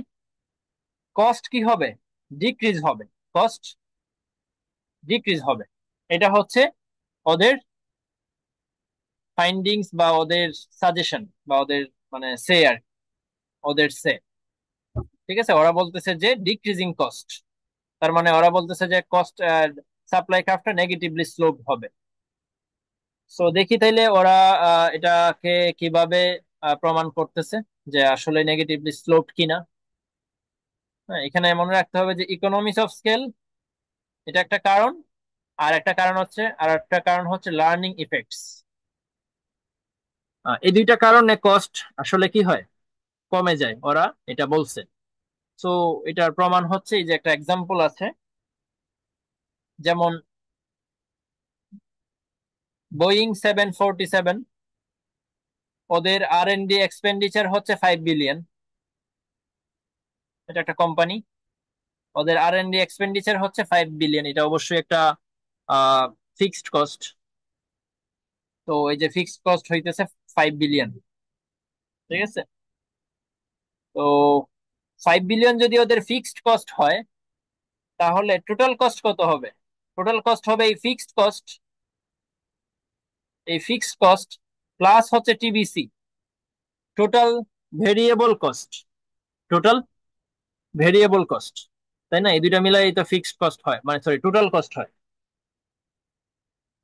কস্ট কি হবে, ডিক্রিজ হবে, কস্ট ডিক্রিজ হবে। এটা হচ্ছে ওদের ফাইন্ডিংস বা ওদের সাজেশন বা ওদের মানে সে আর কি, ওদের সে। ঠিক আছে, ওরা বলতেছে যে ডিক্রিজিং কস্ট, তার মানে ওরা বলতেছে যে কস্ট, সাপ্লাই কার্ভটা নেগেটিভলি স্লোপ হবে। সো দেখি তাইলে ওরা এটাকে কিভাবে প্রমাণ করতেছে যে আসলে নেগেটিভলি স্লোপ কিনা। হ্যাঁ, এখানে মনে রাখতে হবে যে ইকোনমিক্স অফ স্কেল এটা একটা কারণ, আর একটা কারণ হচ্ছে লার্নিং ইফেক্টস। এই দুইটা কারণে কস্ট আসলে কি হয়, কমে যায়, ওরা এটা বলছে। সো এটার প্রমাণ হচ্ছে এই যে একটা এক্সাম্পল আছে, যেমন বোয়িং 747, ওদের R&D এক্সপেন্ডিচার হচ্ছে 5 বিলিয়ন। এটা একটা কোম্পানি, ওদের R&D এক্সপেন্ডিচার হচ্ছে 5 বিলিয়ন। এটা অবশ্যই একটা ফিক্সড কস্ট। তো এই যে ফিক্সড কস্ট হইতেছে 5 বিলিয়ন, ঠিক আছে? তো 5 বিলিয়ন যদি ওদের ফিক্সড কস্ট হয়, তাহলে টোটাল কস্ট কত হবে? টোটাল কস্ট হবে এই ফিক্সড কস্ট প্লাস হচ্ছে TBC, total variable cost, total variable cost, তাই না? এই দুইটা মিলাই তো ফিক্সড কস্ট হয়, মানে সরি টোটাল কস্ট হয়।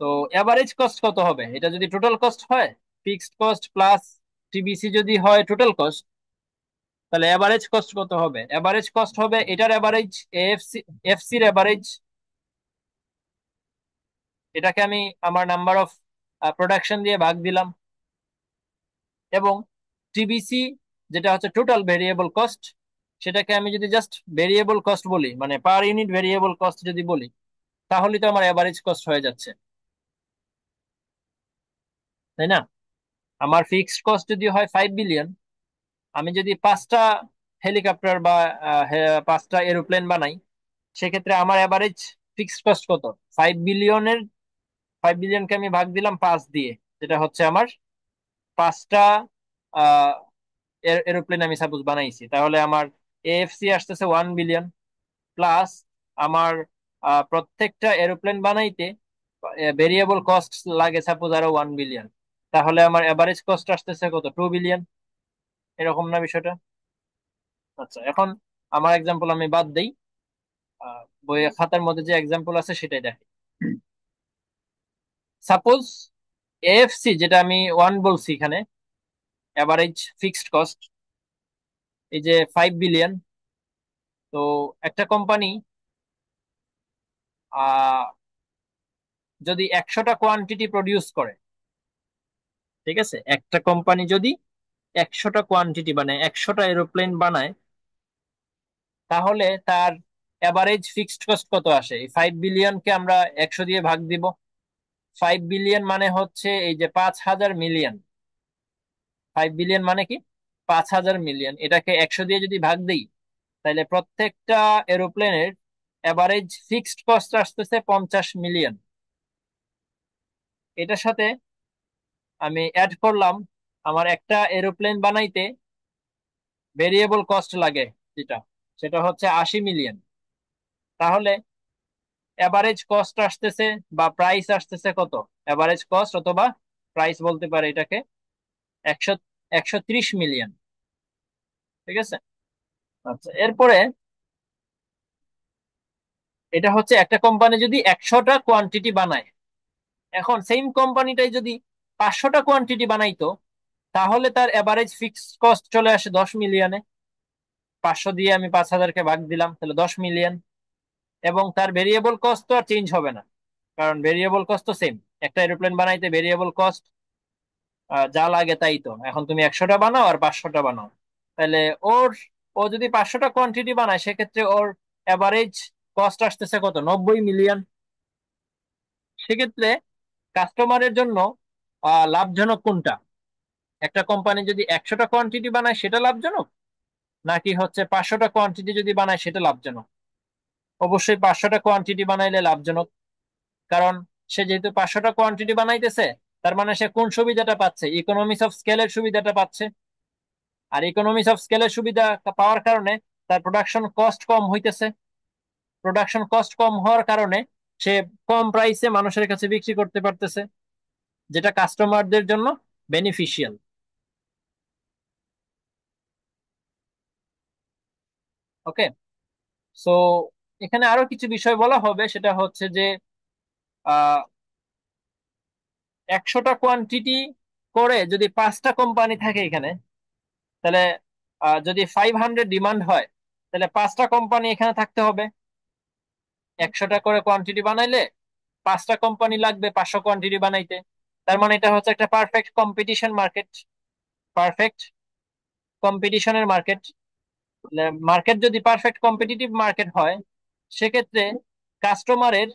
তো এভারেজ কস্ট কত হবে এটা যদি টোটাল কস্ট হয়? ফিক্সড কস্ট প্লাস টিবিসি যদি হয় টোটাল কস্ট, তাহলে এভারেজ কস্ট কত হবে? এভারেজ কস্ট হবে এটার এভারেজ, এফসির এভারেজ, এটাকে আমি আমার নাম্বার অফ প্রোডাকশন দিয়ে ভাগ দিলাম, এবং টিবিসি যেটা হচ্ছে টোটাল ভেরিয়েবল কস্ট, সেটাকে আমি যদি জাস্ট ভেরিয়েবল কস্ট বলি, মানে পার ইউনিট ভেরিয়েবল কস্ট যদি বলি, তাহলে তো আমার এভারেজ কস্ট হয়ে যাচ্ছে, তাই না? আমার ফিক্সড কস্ট যদি হয় 5 বিলিয়ন, আমি যদি 5টা হেলিকপ্টার বা 5টা এরোপ্লেন বানাই, সেক্ষেত্রে আমার এভারেজ ফিক্সড কস্ট কত? 5 বিলিয়নের, 5 বিলিয়নকে আমি ভাগ দিলাম 5 দিয়ে, যেটা হচ্ছে আমার 5টা এরোপ্লেন আমি সাপোজ বানাইছি, তাহলে আমার এএফসি আসতেছে 1 বিলিয়ন, প্লাস আমার প্রত্যেকটা এরোপ্লেন বানাইতে ভেরিয়েবল কস্ট লাগে সাপোজ আরো 1 বিলিয়ন, তাহলে আমার এভারেজ কস্ট আসতেছে কত? 2 বিলিয়ন। এরকম না বিষয়টা? আচ্ছা, এখন আমার এক্সাম্পল আমি বাদ দেই, বইয়ের খাতার মধ্যে যে এক্সাম্পল আছে সেটাই দেখি। সাপোজ এএফসি, যেটা আমি 1 বলছি এখানে, এভারেজ ফিক্সড কস্ট, এই যে 5 বিলিয়ন। তো একটা কোম্পানি যদি 100টা কোয়ান্টিটি প্রডিউস করে, ঠিক আছে, একটা কোম্পানি যদি 100টা কোয়ান্টিটি মানে 100টা এরোপ্লেন বানায়, তাহলে তার এভারেজ ফিক্সড কস্ট কত আসে? এই 5 বিলিয়নকে আমরা 100 দিয়ে ভাগ দিব। 5 বিলিয়ন মানে হচ্ছে এই যে 5,000 মিলিয়ন। 5 বিলিয়ন মানে কি? 5,000 মিলিয়ন। এটাকে 100 দিয়ে যদি ভাগ দিই, তাহলে প্রত্যেকটা এরোপ্লেনের এভারেজ ফিক্সড কস্ট আসতেছে 50 মিলিয়ন। এটার সাথে আমি অ্যাড করলাম আমার একটা এরোপ্লেন বানাইতে ভেরিয়েবল কস্ট লাগে, যেটা সেটা হচ্ছে 80 মিলিয়ন। তাহলে এভারেজ কস্ট আসতেছে বা প্রাইস আসতেছে কত? এভারেজ কস্ট অথবা প্রাইস বলতে পারে এটাকে, 130 মিলিয়ন। ঠিক আছে? আচ্ছা, এরপরে এটা হচ্ছে একটা কোম্পানি যদি 100টা কোয়ান্টিটি বানায়। এখন সেম কোম্পানিটাই যদি 500টা কোয়ান্টিটি বানাইতো, তাহলে তার এভারেজ ফিক্সড কস্ট চলে আসে 10 মিলিয়নে। 500 দিয়ে আমি 5,000কে ভাগ দিলাম, তাহলে 10 মিলিয়ন। এবং তার ভেরিয়েবল কস্ট তো আর চেঞ্জ হবে না, কারণ ভেরিয়েবল কস্ট তো সেম। একটা এরোপ্লেন বানাইতে ভেরিয়েবল কস্ট যা লাগে তাই তো। এখন তুমি 100টা বানাও আর 500টা বানাও, তাহলে ওর, ও যদি 500টা কোয়ান্টিটি বানায়, সেক্ষেত্রে ওর এভারেজ কস্ট আসতেছে কত? 90 মিলিয়ন। সেক্ষেত্রে কাস্টমারের জন্য লাভজনক কোনটা? একটা কোম্পানি যদি 100টা কোয়ান্টিটি বানায় সেটা লাভজনক, নাকি হচ্ছে 500টা কোয়ান্টিটি যদি বানায় সেটা লাভজনক? অবশ্যই 500টা কোয়ান্টিটি বানাইলে লাভজনক, কারণ সে যেহেতু 500টা কোয়ান্টিটি বানাইতেছে, তার মানে সে কোন সুবিধাটা পাচ্ছে? ইকোনমিক্স অফ স্কেলের সুবিধাটা পাচ্ছে। আর ইকোনমিক্স অফ স্কেলের সুবিধা পাওয়ার কারণে তার প্রোডাকশন কস্ট কম হইতেছে। প্রোডাকশন কস্ট কম হওয়ার কারণে সে কম প্রাইসে মানুষের কাছে বিক্রি করতে পারতেছে, যেটা কাস্টমারদের জন্য বেনিফিশিয়াল। ওকে, সো এখানে আরো কিছু বিষয় বলা হবে, সেটা হচ্ছে যে আহ 100টা কোয়ান্টিটি করে যদি 5টা কোম্পানি থাকে এখানে, তাহলে যদি 500 ডিমান্ড হয়, তাহলে 5টা কোম্পানি এখানে থাকতে হবে। 100টা করে কোয়ান্টিটি বানাইলে 5টা কোম্পানি লাগবে 500 কোয়ান্টিটি বানাইতে। তার মানে এটা হচ্ছে একটা পারফেক্ট কম্পিটিশন মার্কেট, পারফেক্ট কম্পিটিশনের মার্কেট। মার্কেট যদি পারফেক্ট কম্পিটিটিভ মার্কেট হয়, সেক্ষেত্রে কাস্টমারের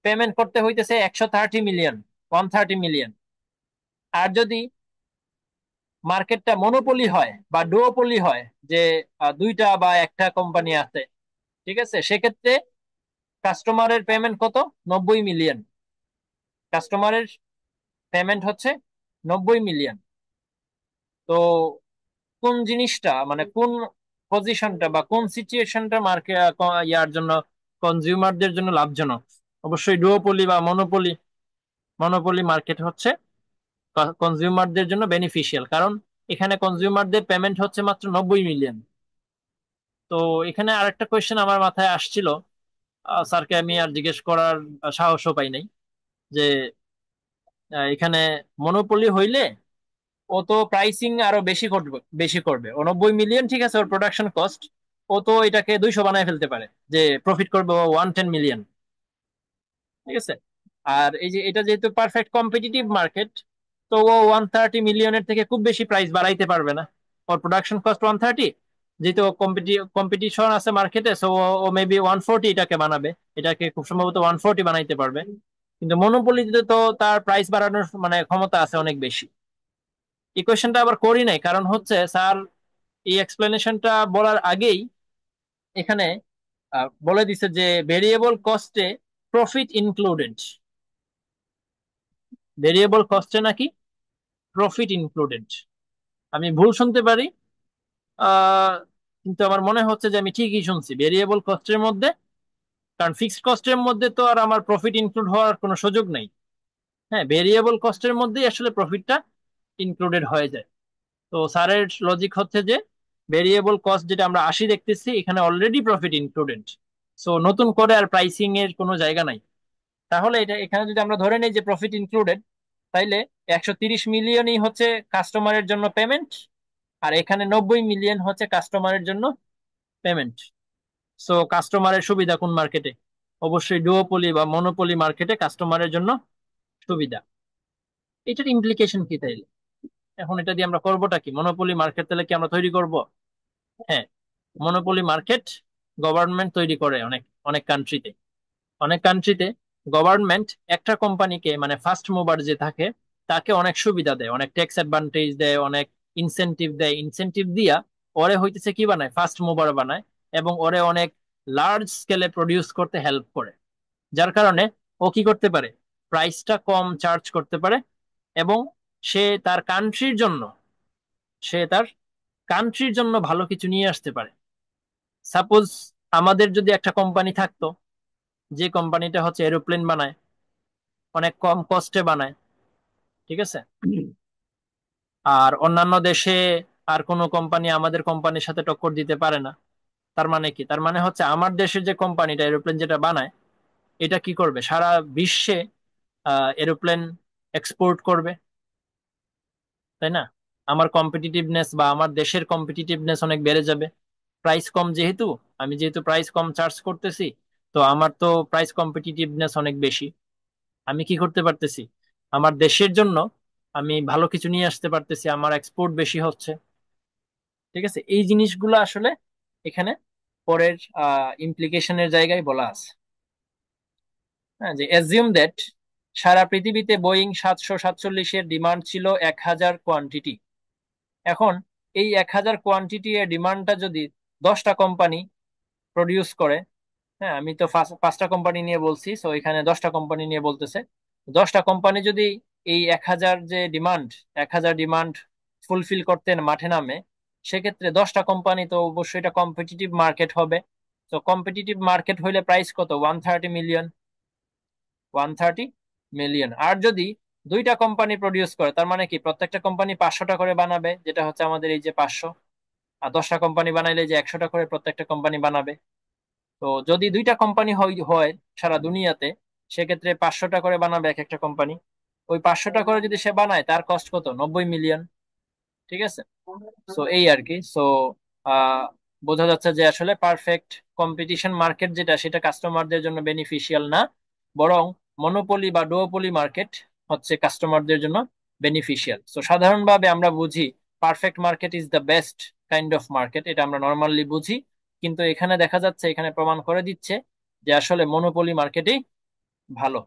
পেমেন্ট করতে হইতেছে 130 মিলিয়ন। 130 মিলিয়ন। আর যদি মার্কেটটা মনোপলি হয় বা ডুওপলি হয়, যে দুইটা বা একটা কোম্পানি আছে, ঠিক আছে, সেক্ষেত্রে কাস্টমারের পেমেন্ট কত? 90 মিলিয়ন। কাস্টমারের পেমেন্ট হচ্ছে 90 মিলিয়ন। তো কোন জিনিসটা, মানে কোন পজিশনটা বা কোন সিচুয়েশনটা মার্কেট ইয়ার জন্য, কনজিউমারদের জন্য লাভজনক? অবশ্যই ডুওপলি বা মনোপলি। মনোপলি মার্কেট হচ্ছে কনজিউমারদের জন্য বেনিফিশিয়াল, কারণ এখানে কনজিউমারদের পেমেন্ট হচ্ছে মাত্র 90 মিলিয়ন। তো এখানে আরেকটা কোয়েশ্চেন আমার মাথায় আসছিল, স্যারকে আমি আর জিজ্ঞেস করার সাহসও পাই নাই, যে এখানে মনোপলি হইলে ও তো প্রাইসিং আরো বেশি করবে, বেশি করবে। ও 90 মিলিয়ন, ঠিক আছে, ওর প্রোডাকশন কস্ট, ও তো এটাকে 200 বানায় ফেলতে পারে, যে প্রফিট করবে ও 110 মিলিয়ন। ঠিক আছে। আর এই যে এটা যেহেতু পারফেক্ট কম্পিটিটিভ মার্কেট, তো ও 130 মিলিয়নের থেকে খুব বেশি প্রাইস বাড়াইতে পারবে না। ওর প্রোডাকশন কস্ট 130, যেহেতু কম্পিটিশন আছে মার্কেটে, সো ও মেবি 140 এটাকে বানাবে, এটাকে খুব সম্ভবত 140 বানাইতে পারবে। কিন্তু মনোপলিতে তো তার প্রাইস বাড়ানোর মানে ক্ষমতা আছে অনেক বেশি। ইকুয়েশনটা আবার করি নাই, কারণ হচ্ছে স্যার এই এক্সপ্লেনেশনটা বলার আগেই এখানে বলে দিছে যে ভেরিয়েবল কস্টে প্রফিট ইনক্লুডেড। ভেরিয়েবল কস্টে নাকি প্রফিট ইনক্লুডেড। আমি ভুল শুনতে পারি, আহ, কিন্তু আমার মনে হচ্ছে যে আমি ঠিকই শুনছি, ভেরিয়েবল কস্টের মধ্যে। কারণ ফিক্সড কস্টের মধ্যে তো আর আমার প্রফিট ইনক্লুড হওয়ার কোনো সুযোগ নেই। হ্যাঁ, ভেরিয়েবল কস্টের মধ্যেই আসলে প্রফিটটা ইনক্লুডেড হয়ে যায়। তো স্যারের লজিক হচ্ছে যে ভেরিয়েবল কস্ট যেটা আমরা 80 দেখতেছি, এখানে অলরেডি প্রফিট ইনক্লুডেড। সো নতুন করে আর প্রাইসিং এর কোনো জায়গা নাই। তাহলে এটা এখানে যদি আমরা ধরে নিই যে প্রফিট ইনক্লুডেড, তাইলে 130 মিলিয়নই হচ্ছে কাস্টমারের জন্য পেমেন্ট, আর এখানে 90 মিলিয়ন হচ্ছে কাস্টমারের জন্য পেমেন্ট। সো কাস্টমারের সুবিধা কোন মার্কেটে? অবশ্যই ডুওপলি বা মনোপলি মার্কেটে কাস্টমারের জন্য সুবিধা। এটার ইমপ্লিকেশন কি তাইলে? এখন এটা দিয়ে আমরা করবোটা কি? মনোপলি মার্কেট তাহলে কি আমরা তৈরি করব? হ্যাঁ, মনোপলি মার্কেট গভর্নমেন্ট তৈরি করে অনেক অনেক কান্ট্রিতে। অনেক কান্ট্রিতে গভর্নমেন্ট একটা কোম্পানিকে, মানে ফার্স্ট মুভার যে থাকে, তাকে অনেক সুবিধা দেয়, অনেক ট্যাক্স অ্যাডভান্টেজ দেয়, অনেক ইনসেনটিভ দেয়। ইনসেনটিভ দিয়া ওরে হইতেছে কি বানায়, ফার্স্ট মুভার বানায়, এবং ওরে অনেক লার্জ স্কেলে প্রডিউস করতে হেল্প করে। যার কারণে ও কি করতে পারে, প্রাইসটা কম চার্জ করতে পারে, এবং সে তার কান্ট্রির জন্য, সে তার কান্ট্রির জন্য ভালো কিছু নিয়ে আসতে পারে। সাপোজ আমাদের যদি একটা কোম্পানি থাকতো, যে কোম্পানিটা হচ্ছে এরোপ্লেন বানায়, অনেক কম কস্টে বানায়, ঠিক আছে, আর অন্যান্য দেশে আর কোনো কোম্পানি আমাদের কোম্পানির সাথে টক্কর দিতে পারে না। তার মানে কি? তার মানে হচ্ছে আমার দেশের যে কোম্পানিটা এরোপ্লেন যেটা বানায়, এটা কি করবে, সারা বিশ্বে এরোপ্লেন এক্সপোর্ট করবে, তাই না? আমার কম্পিটিটিভনেস বা আমার দেশের কম্পিটিটিভনেস অনেক বেড়ে যাবে। প্রাইস কম যেহেতু, আমি যেহেতু প্রাইস কম চার্জ করতেছি, তো আমার তো প্রাইস কম্পিটিটিভনেস অনেক বেশি। আমি কি করতে পারতেছি, আমার দেশের জন্য আমি ভালো কিছু নিয়ে আসতে পারতেছি, আমার এক্সপোর্ট বেশি হচ্ছে। ঠিক আছে, এই জিনিসগুলো আসলে এখানে পরের ইমপ্লিকেশনের জায়গায় বলা আছে। হ্যাঁ, যে অ্যাজিউম দ্যাট সারা পৃথিবীতে বোয়িং 747-এর ডিমান্ড ছিল 1000 কোয়ান্টিটি। এখন এই 1000 কোয়ান্টিটি এর ডিমান্ডটা যদি 10টা কোম্পানি প্রডিউস করে, হ্যাঁ, আমি তো পাঁচটা কোম্পানি নিয়ে বলছি, সো এখানে 10টা কোম্পানি নিয়ে বলতেছে। 10টা কোম্পানি যদি এই 1000 যে ডিমান্ড, 1000 ডিমান্ড ফুলফিল করতে মাঠে নামে, সেক্ষেত্রে 10টা কোম্পানি তো অবশ্যই এটা কম্পিটিটিভ মার্কেট হবে। তো কম্পিটিটিভ মার্কেট হইলে প্রাইস কত? 130 মিলিয়ন। 130 মিলিয়ন। আর যদি দুইটা কোম্পানি প্রডিউস করে, তার মানে কি প্রত্যেকটা কোম্পানি 500টা করে বানাবে, যেটা হচ্ছে আমাদের এই যে 500। আর 10টা কোম্পানি বানাইলে যে 100টা করে প্রত্যেকটা কোম্পানি বানাবে। তো যদি দুইটা কোম্পানি হয় হয় সারা দুনিয়াতে, সেক্ষেত্রে 500টা করে বানাবে এক একটা কোম্পানি। ওই 500টা করে যদি সে বানায়, তার কস্ট কত? 90 মিলিয়ন। ঠিক আছে। সো এই আর কি। সো আহ বোঝা যাচ্ছে যে আসলে পারফেক্ট কম্পিটিশন মার্কেট যেটা, সেটা কাস্টমারদের জন্য বেনিফিশিয়াল না, বরং মনোপলি বা ডুওপলি মার্কেট হচ্ছে কাস্টমারদের জন্য বেনিফিশিয়াল। সো সাধারণভাবে আমরা বুঝি perfect market is the best kind of market, এটা আমরা নর্মালি বুঝি। কিন্তু এখানে দেখা যাচ্ছে, এখানে প্রমাণ করে দিচ্ছে যে আসলে মনোপলি মার্কেটই ভালো।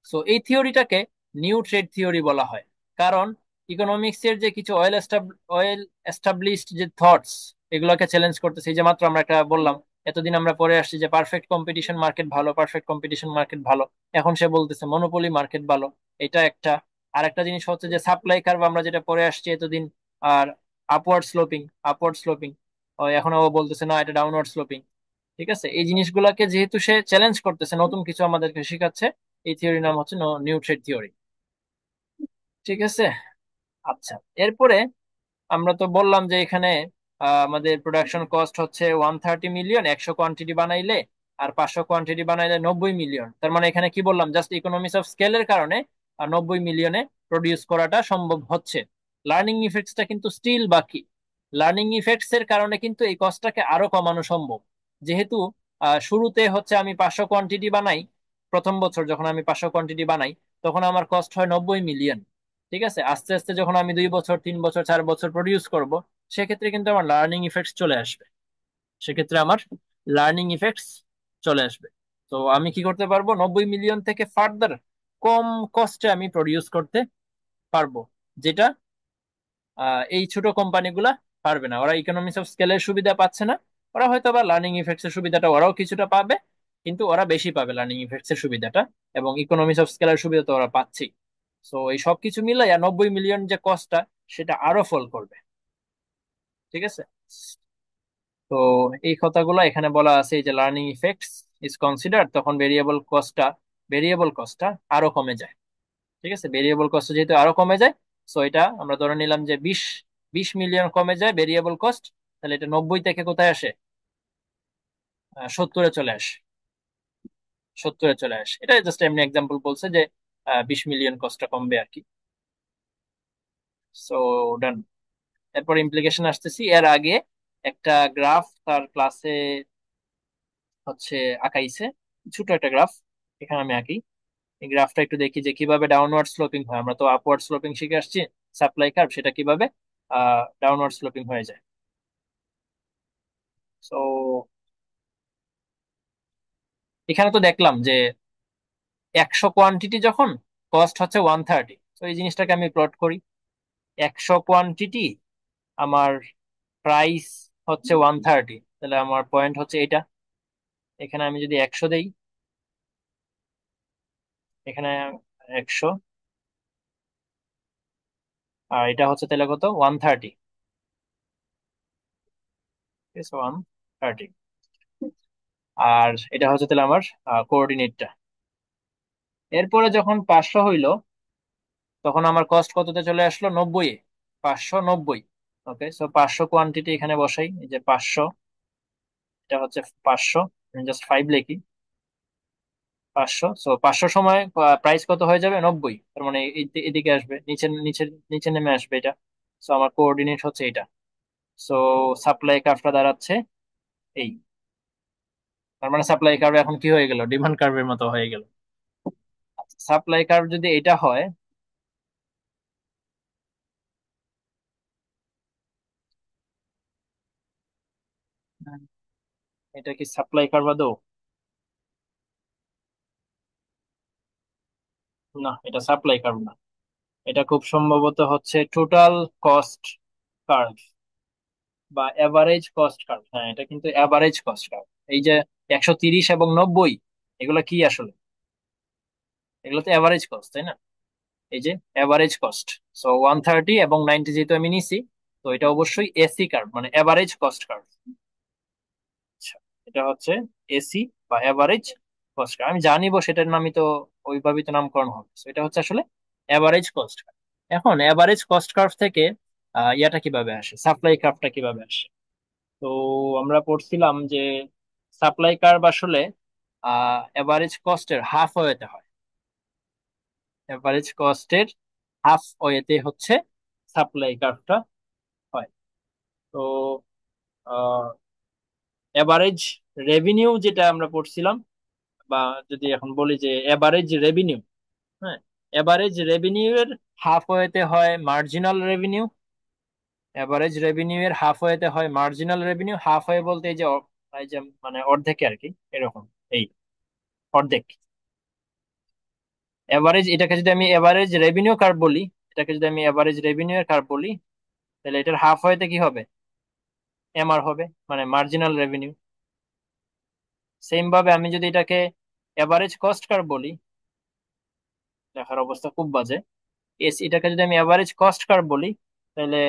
সো এই থিওরিটাকে নিউ ট্রেড থিওরি বলা হয়। কারণ ইকোনমিক্স এর যে কিছু অয়েল এস্টাবলিশড যে থটস, এগুলোকে চ্যালেঞ্জ করতেছে। এই যে মাত্র আমরা একটা বললাম, এতদিন আমরা পড়ে আসছি যে পারফেক্ট কম্পিটিশন মার্কেট ভালো, পারফেক্ট কম্পিটিশন মার্কেট ভালো, এখন সে বলতেছে মনোপলি মার্কেট ভালো। এটা একটা। আর একটা জিনিস হচ্ছে যে সাপ্লাই কার্ভ, আমরা যেটা পড়ে আসছি এতদিন, আর আপওয়ার্ড স্লোপিং, আপওয়ার্ড স্লোপিং, এখন ও বলতেছে না, এটা ডাউনওয়ার্ড স্লোপিং। ঠিক আছে, এই জিনিসগুলোকে যেহেতু সে চ্যালেঞ্জ করতেছে, নতুন কিছু আমাদেরকে শেখাচ্ছে, এই থিওরির নাম হচ্ছে নিউ ট্রেড থিওরি। ঠিক আছে। আচ্ছা, এরপরে আমরা তো বললাম যে এখানে আমাদের প্রোডাকশন কস্ট হচ্ছে 130 মিলিয়ন, 100 কোয়ান্টিটি বানাইলে, আর 500 কোয়ান্টিটি বানাইলে 90 মিলিয়ন। তার মানে এখানে কি বললাম, জাস্ট ইকোনমিক্স অফ স্কেলের কারণে 90 মিলিয়নে প্রডিউস করাটা সম্ভব হচ্ছে। লার্নিং ইফেক্টসটা কিন্তু স্টিল বাকি। লার্নিং ইফেক্টস এর কারণে কিন্তু এই কস্টটাকে আরো কমানো সম্ভব। যেহেতু শুরুতে হচ্ছে আমি 500 কোয়ান্টিটি বানাই, প্রথম বছর যখন আমি 500 কোয়ান্টিটি বানাই, তখন আমার কস্ট হয় 90 মিলিয়ন। ঠিক আছে, আস্তে আস্তে যখন আমি 2 বছর, 3 বছর, 4 বছর প্রডিউস করব, সেক্ষেত্রে কিন্তু আমার লার্নিং ইফেক্টস চলে আসবে। সেক্ষেত্রে আমার লার্নিং ইফেক্টস চলে আসবে। তো আমি কি করতে পারবো, 90 মিলিয়ন থেকে ফার্দার কম কস্টে আমি প্রডিউস করতে পারবো, যেটা এই ছোট কোম্পানিগুলা পারবে না। ওরা ইকোনমিক্স অফ স্কেলের সুবিধা পাচ্ছে না। ওরা হয়তো বা লার্নিং ইফেক্টস এর সুবিধাটা ওরাও কিছুটা পাবে, কিন্তু ওরা বেশি পাবে লার্নিং ইফেক্টস এর সুবিধাটা, এবং ইকোনমিক্স অফ স্কেলের সুবিধা তো ওরা পাচ্ছেই। সো এই সব কিছু মিলাইয়া 90 মিলিয়ন যে কস্টটা, সেটা আরো ফল করবে। ঠিক আছে। তো এই কথাগুলো এখানে বলা আছে, এই যে লার্নিং ইফেক্টস ইজ কনসিডার, তখন ভেরিয়েবল কস্টটা আরো কমে যায়। ঠিক আছে, ভেরিয়েবল কস্ট যেহেতু আরো কমে যায়, সো এটা আমরা ধরে নিলাম যে 20 মিলিয়ন কমে যায় ভেরিয়েবল কস্ট। তাহলে এটা 90 থেকে কোথায় আসে, 70-এ চলে আসে। 70-এ চলে আসে, এটা জাস্ট এমনি এক্সাম্পল বলছে যে 20 মিলিয়ন কস্টটা কমবে আর কি। সো ডান। এরপর ইমপ্লিকেশন আসতেছি, এর আগে একটা গ্রাফ তার ক্লাসে হচ্ছে আঁকাইছে, ছোট একটা গ্রাফ, এখানে আমি আঁকি। এই গ্রাফটা একটু দেখি যে কিভাবে ডাউনওয়ার্ড স্লোপিং হয়। আমরা তো আপওয়ার্ড স্লোপিং শিখে আসছি, সাপ্লাই কার্ভ, সেটা কিভাবে ডাউনওয়ার্ড স্লোপিং হয়ে যায়। সো এখানে তো দেখলাম যে 100 কোয়ান্টিটি যখন কস্ট হচ্ছে 130, তো এই জিনিসটাকে আমি প্লট করি। 100 কোয়ান্টিটি, আমার প্রাইস হচ্ছে 130, তাহলে আমার পয়েন্ট হচ্ছে এটা। এখানে আমি যদি 100 দেই, এখানে 100, আর এটা হচ্ছে তাহলে কত, 130। 130, আর এটা হচ্ছে তাহলে আমার কোঅর্ডিনেটটা। এরপরে যখন 500 হইলো, তখন আমার কস্ট কততে চলে আসলো, 90-এ। 590। ওকে, সো 500 কোয়ান্টিটি এখানে বসাই, এই যে 500, এটা হচ্ছে 500, জাস্ট 5 লিখি। 500, সো 500 সময় প্রাইস কত হয়ে যাবে, 90। তার মানে এদিকে আসবে, নিচে নিচে নিচে নেমে আসবে এটা। সো আমার কোঅর্ডিনেট হচ্ছে এটা। সো সাপ্লাই কার্ভটা দাঁড়াচ্ছে এই। তার মানে সাপ্লাই কার্ভ এখন কি হয়ে গেল, ডিমান্ড কার্ভের মতো হয়ে গেল। সাপ্লাই কার্ভ যদি এটা হয়, এটা কি সাপ্লাই কার্ভ আদৌ? না, এটা সাপ্লাই কার্ভ না। এটা খুব সম্ভবত হচ্ছে টোটাল কস্ট কার্ভ, বা এভারেজ কস্ট কার্ভ। হ্যাঁ, এটা কিন্তু এভারেজ কস্ট কার্ভ। এই যে 130 এবং 90, এগুলো কি আসলে, এগুলো তো এভারেজ কস্ট, তাই না? এই যে এভারেজ কস্ট। সো 130 এবং 90 যেহেতু আমি নিছি, তো এটা অবশ্যই এসি কার্ভ, মানে এভারেজ কস্ট কার্ভ। আচ্ছা, এটা হচ্ছে এসি বা এভারেজ কস্ট কার্ভ। আমি জানিব সেটার নামই তো ওইভাবেই তো নামকরণ হবে। So এটা হচ্ছে আসলে এভারেজ কস্ট কার্ভ। এখন এভারেজ কস্ট কার্ভ থেকে ইয়াটা কিভাবে আসে, সাপ্লাই কার্ভটা কিভাবে আসে? তো আমরা পড়ছিলাম যে সাপ্লাই কার্ভ আসলে এভারেজ কস্টের হাফ ওয়েতে হয়। এভারেজ কস্টের হাফ ওয়েতে হচ্ছে সাপ্লাই কার্ভটা হয়। তো এভারেজ রেভিনিউ যেটা আমরা পড়ছিলাম, বা যদি এখন বলি যে এভারেজ রেভিনিউ, হ্যাঁ, এভারেজ রেভিনিউ এর হাফ ওয়েতে হয় মার্জিনাল রেভিনিউ। এভারেজ রেভিনিউ এর হাফ ওয়েতে হয় মার্জিনাল রেভিনিউ। হাফ ওয়ে বলতে এই যে মানে অর্ধেকে আর কি, এরকম, এই অর্ধেক। এভারেজ, এটাকে যদি আমি এভারেজ রেভিনিউ কার্ভ বলি, এটাকে যদি আমি এভারেজ রেভিনিউ এর কার্ভ বলি, তাহলে এটার হাফ ওয়েতে কি হবে? এমআর হবে, মানে মার্জিনাল রেভিনিউ। সেম ভাবে আমি যদি এটাকে এভারেজ কস্ট কার্ভ বলি, লেখার অবস্থা খুব বাজে। এটাকে যদি আমি এভারেজ কস্ট কার্ভ বলি, তাহলে